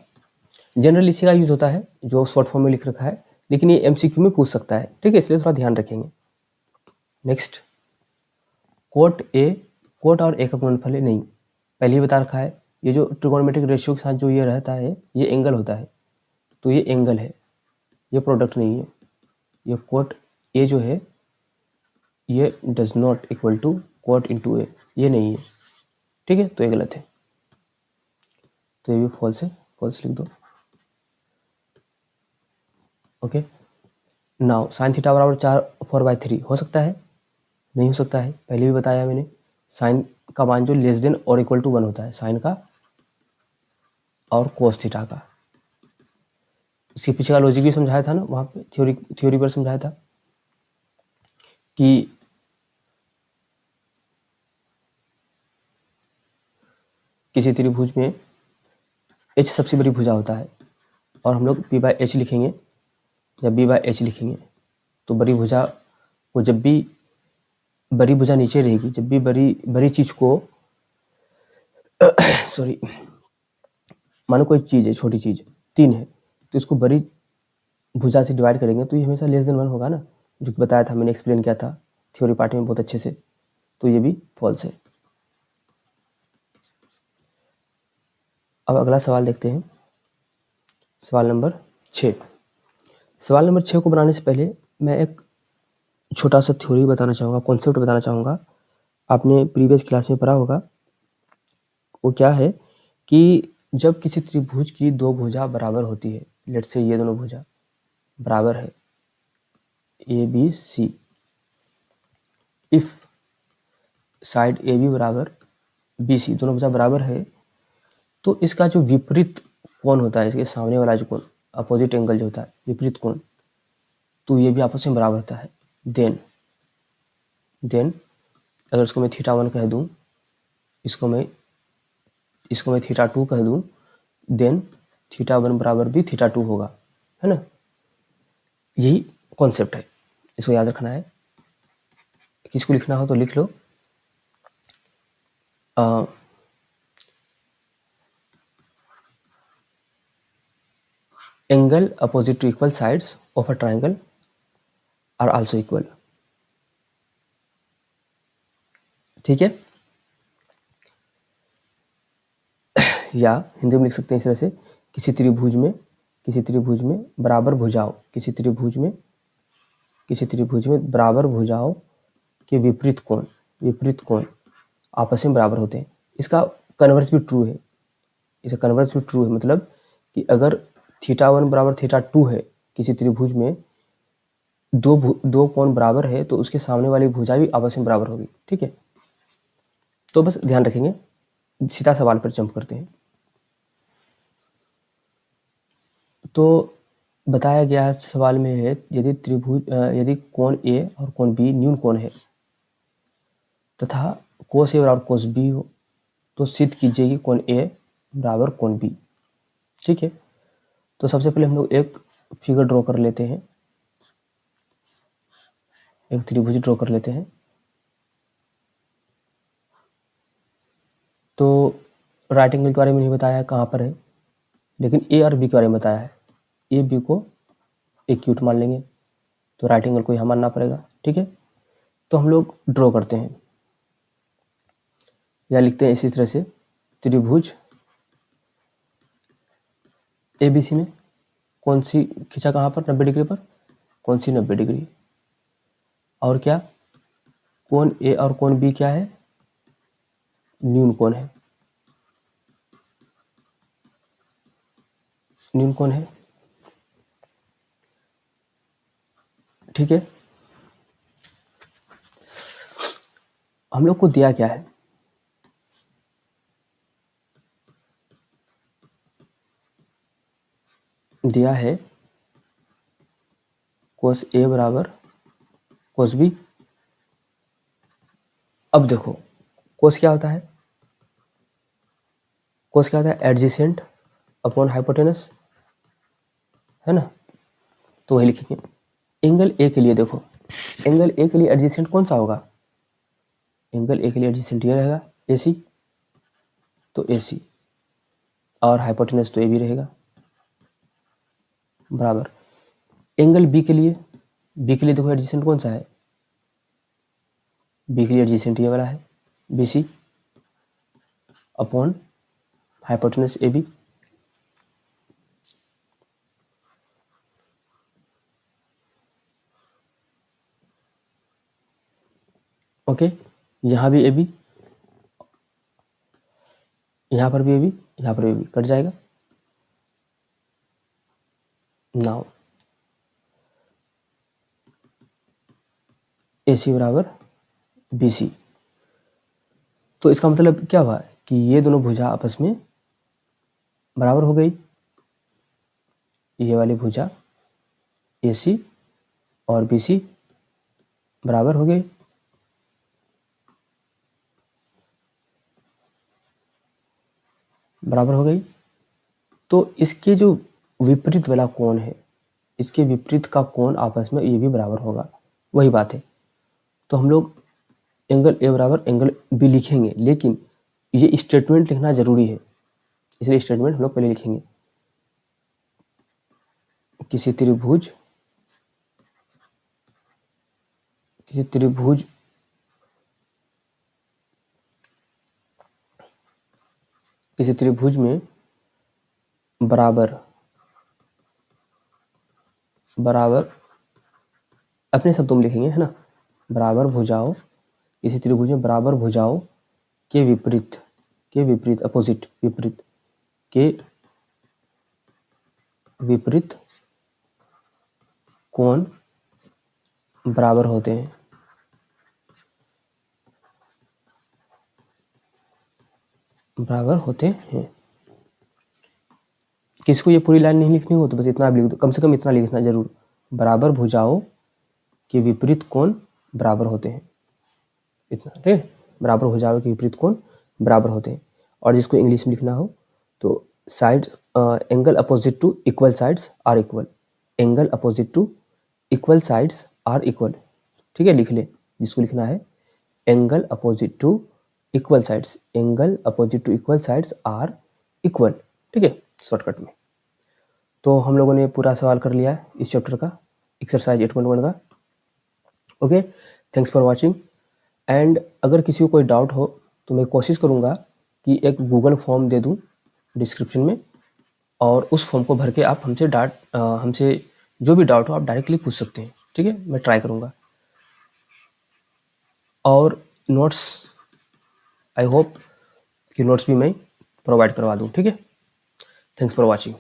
जनरल इसी का यूज होता है जो शॉर्ट फॉर्म में लिख रखा है, लेकिन ये एमसीक्यू में पूछ सकता है, ठीक है, इसलिए थोड़ा ध्यान रखेंगे। नेक्स्ट, कोट ए, कोट और ए का गुणनफल है नहीं, पहले ही बता रखा है। ये जो ट्रिगोनोमेट्रिक रेशियो के साथ जो ये रहता है ये एंगल होता है, तो ये एंगल है, ये प्रोडक्ट नहीं है। ये कोट ए जो है ये does not equal to cot into A, ये नहीं है, ठीक है, तो ये गलत है, तो ये भी फॉल्स है, फॉल्स लिख दो। ओके, नाउ साइन थीटा बराबर 4/3 हो सकता है, नहीं हो सकता है, पहले भी बताया मैंने। साइन का मान जो लेस देन और इक्वल टू 1 होता है, साइन का और कोस थीटा का। इसके पीछे का लॉजिक भी समझाया था ना, वहाँ पे थ्योरी पर समझाया था कि किसी त्रिभुज में h सबसे बड़ी भुजा होता है, और हम लोग p/h लिखेंगे या b/h लिखेंगे, तो बड़ी भुजा को जब भी बड़ी भुजा नीचे रहेगी, जब भी बड़ी चीज को सॉरी, मानो कोई चीज है, छोटी चीज 3 है, तो इसको बड़ी भुजा से डिवाइड करेंगे तो ये हमेशा लेस देन 1 होगा ना, जो कि बताया था मैंने, एक्सप्लेन किया था थ्योरी पार्ट में बहुत अच्छे से, तो ये भी फॉल्स है। अब अगला सवाल देखते हैं, सवाल नंबर 6। सवाल नंबर 6 को बनाने से पहले मैं एक छोटा सा थ्योरी बताना चाहूँगा, कॉन्सेप्ट बताना चाहूँगा। आपने प्रीवियस क्लास में पढ़ा होगा, वो क्या है कि जब किसी त्रिभुज की 2 भुजा बराबर होती है, लेट से ये दोनों भुजा बराबर है A B C, if side A B बराबर बी सी, दोनों भुजा बराबर है, तो इसका जो विपरीत कोण होता है, इसके सामने वाला जो कोण, अपोजिट एंगल जो होता है, विपरीत कोण, तो ये भी आपस में बराबर होता है। देन अगर इसको मैं θ1 कह दूं, इसको मैं θ2 कह दूं, देन θ1 बराबर भी θ2 होगा, है ना। यही कॉन्सेप्ट है, इसको याद रखना है। किसको लिखना हो तो लिख लो। Angle opposite to equal sides of a triangle are also equal, ठीक है, या हिंदी में लिख सकते हैं इस तरह से, किसी त्रिभुज में बराबर भुजाओं, किसी त्रिभुज में बराबर भुजाओं के विपरीत कोण आपस में बराबर होते हैं। इसका कन्वर्स भी ट्रू है, मतलब कि अगर θ1 बराबर θ2 है, किसी त्रिभुज में दो कोण बराबर है, तो उसके सामने वाली भुजा भी आपस में बराबर होगी, ठीक है। तो बस ध्यान रखेंगे, सीधा सवाल पर जंप करते हैं। तो बताया गया है सवाल में है, यदि कोण ए और कोण बी न्यून कोण है तथा कोस ए बराबर कोस बी हो, तो सिद्ध कीजिए कि कोण ए बराबर कोण बी, ठीक है। तो सबसे पहले हम लोग एक फिगर ड्रॉ कर लेते हैं, एक त्रिभुज ड्रॉ कर लेते हैं। तो राइट एंगल के बारे में नहीं बताया है कहाँ पर है, लेकिन ए और बी के बारे में बताया है। ए बी को एक्यूट मान लेंगे, तो राइट एंगल को यहाँ मानना पड़ेगा, ठीक है। तो हम लोग ड्रॉ करते हैं, या लिखते हैं इसी तरह से, त्रिभुज ABC में कौन सी खींचा, कहाँ पर, 90 डिग्री पर, कौन सी 90 डिग्री, और क्या, कोण ए और कोण बी क्या है, न्यून कोण है, ठीक है। हम लोग को दिया क्या है, दिया है कोस ए बराबर कोस बी। अब देखो कोस क्या होता है, एडजेसेंट अपॉन हाइपोटेनस, है ना। तो वही लिखेंगे। एंगल ए के लिए देखो, एंगल ए के लिए एडजेसेंट कौन सा होगा, एंगल ए के लिए एडजेसेंट ये रहेगा AC, तो AC, और हाइपोटेनस तो ए भी रहेगा, बराबर एंगल बी के लिए देखो एडजेसेंट कौन सा है, बी के लिए एडजेसेंट ये वाला है B C upon hypotenuse A B. Okay, यहाँ भी ए बी, यहाँ पर भी ए बी, यहाँ पर भी कट जाएगा। नाउ ए सी बराबर बी सी। तो इसका मतलब क्या हुआ कि ये दोनों भुजा आपस में बराबर हो गई, ये वाली भुजा ए सी और बी सी बराबर हो गई। बराबर हो गई। तो इसके जो विपरीत वाला कोण है, इसके विपरीत का कोण आपस में ये भी बराबर होगा, वही बात है। तो हम लोग एंगल ए बराबर एंगल बी लिखेंगे, लेकिन ये स्टेटमेंट लिखना जरूरी है, इसलिए स्टेटमेंट हम लोग पहले लिखेंगे। किसी त्रिभुज में बराबर अपने शब्दों में लिखेंगे, है ना। बराबर भुजाओं, किसी त्रिभुज में बराबर भुजाओं के विपरीत अपोजिट विपरीत कोण बराबर होते हैं। किसको ये पूरी लाइन नहीं लिखनी हो तो बस इतना आप लिख दो, कम से कम इतना लिखना जरूर, बराबर भुजाओं के विपरीत कोण बराबर होते हैं, इतना ठीक है। बराबर भुजाओं के विपरीत कोण बराबर होते हैं। और जिसको इंग्लिश में लिखना हो तो side angle opposite to equal sides are equal, angle opposite to equal sides are equal, ठीक है। लिख ले जिसको लिखना है, angle opposite to equal sides are equal, ठीक है, शॉर्टकट में। तो हम लोगों ने पूरा सवाल कर लिया है इस चैप्टर का, एक्सरसाइज 8.1 का। Okay, thanks for watching. And अगर किसी को कोई डाउट हो तो मैं कोशिश करूँगा कि एक गूगल फॉर्म दे दूँ डिस्क्रिप्शन में, और उस फॉर्म को भर के आप हमसे जो भी डाउट हो आप डायरेक्टली पूछ सकते हैं, ठीक है। मैं ट्राई करूँगा। और नोट्स आई होप कि नोट्स भी मैं प्रोवाइड करवा दूँ, ठीक है। Thanks for watching.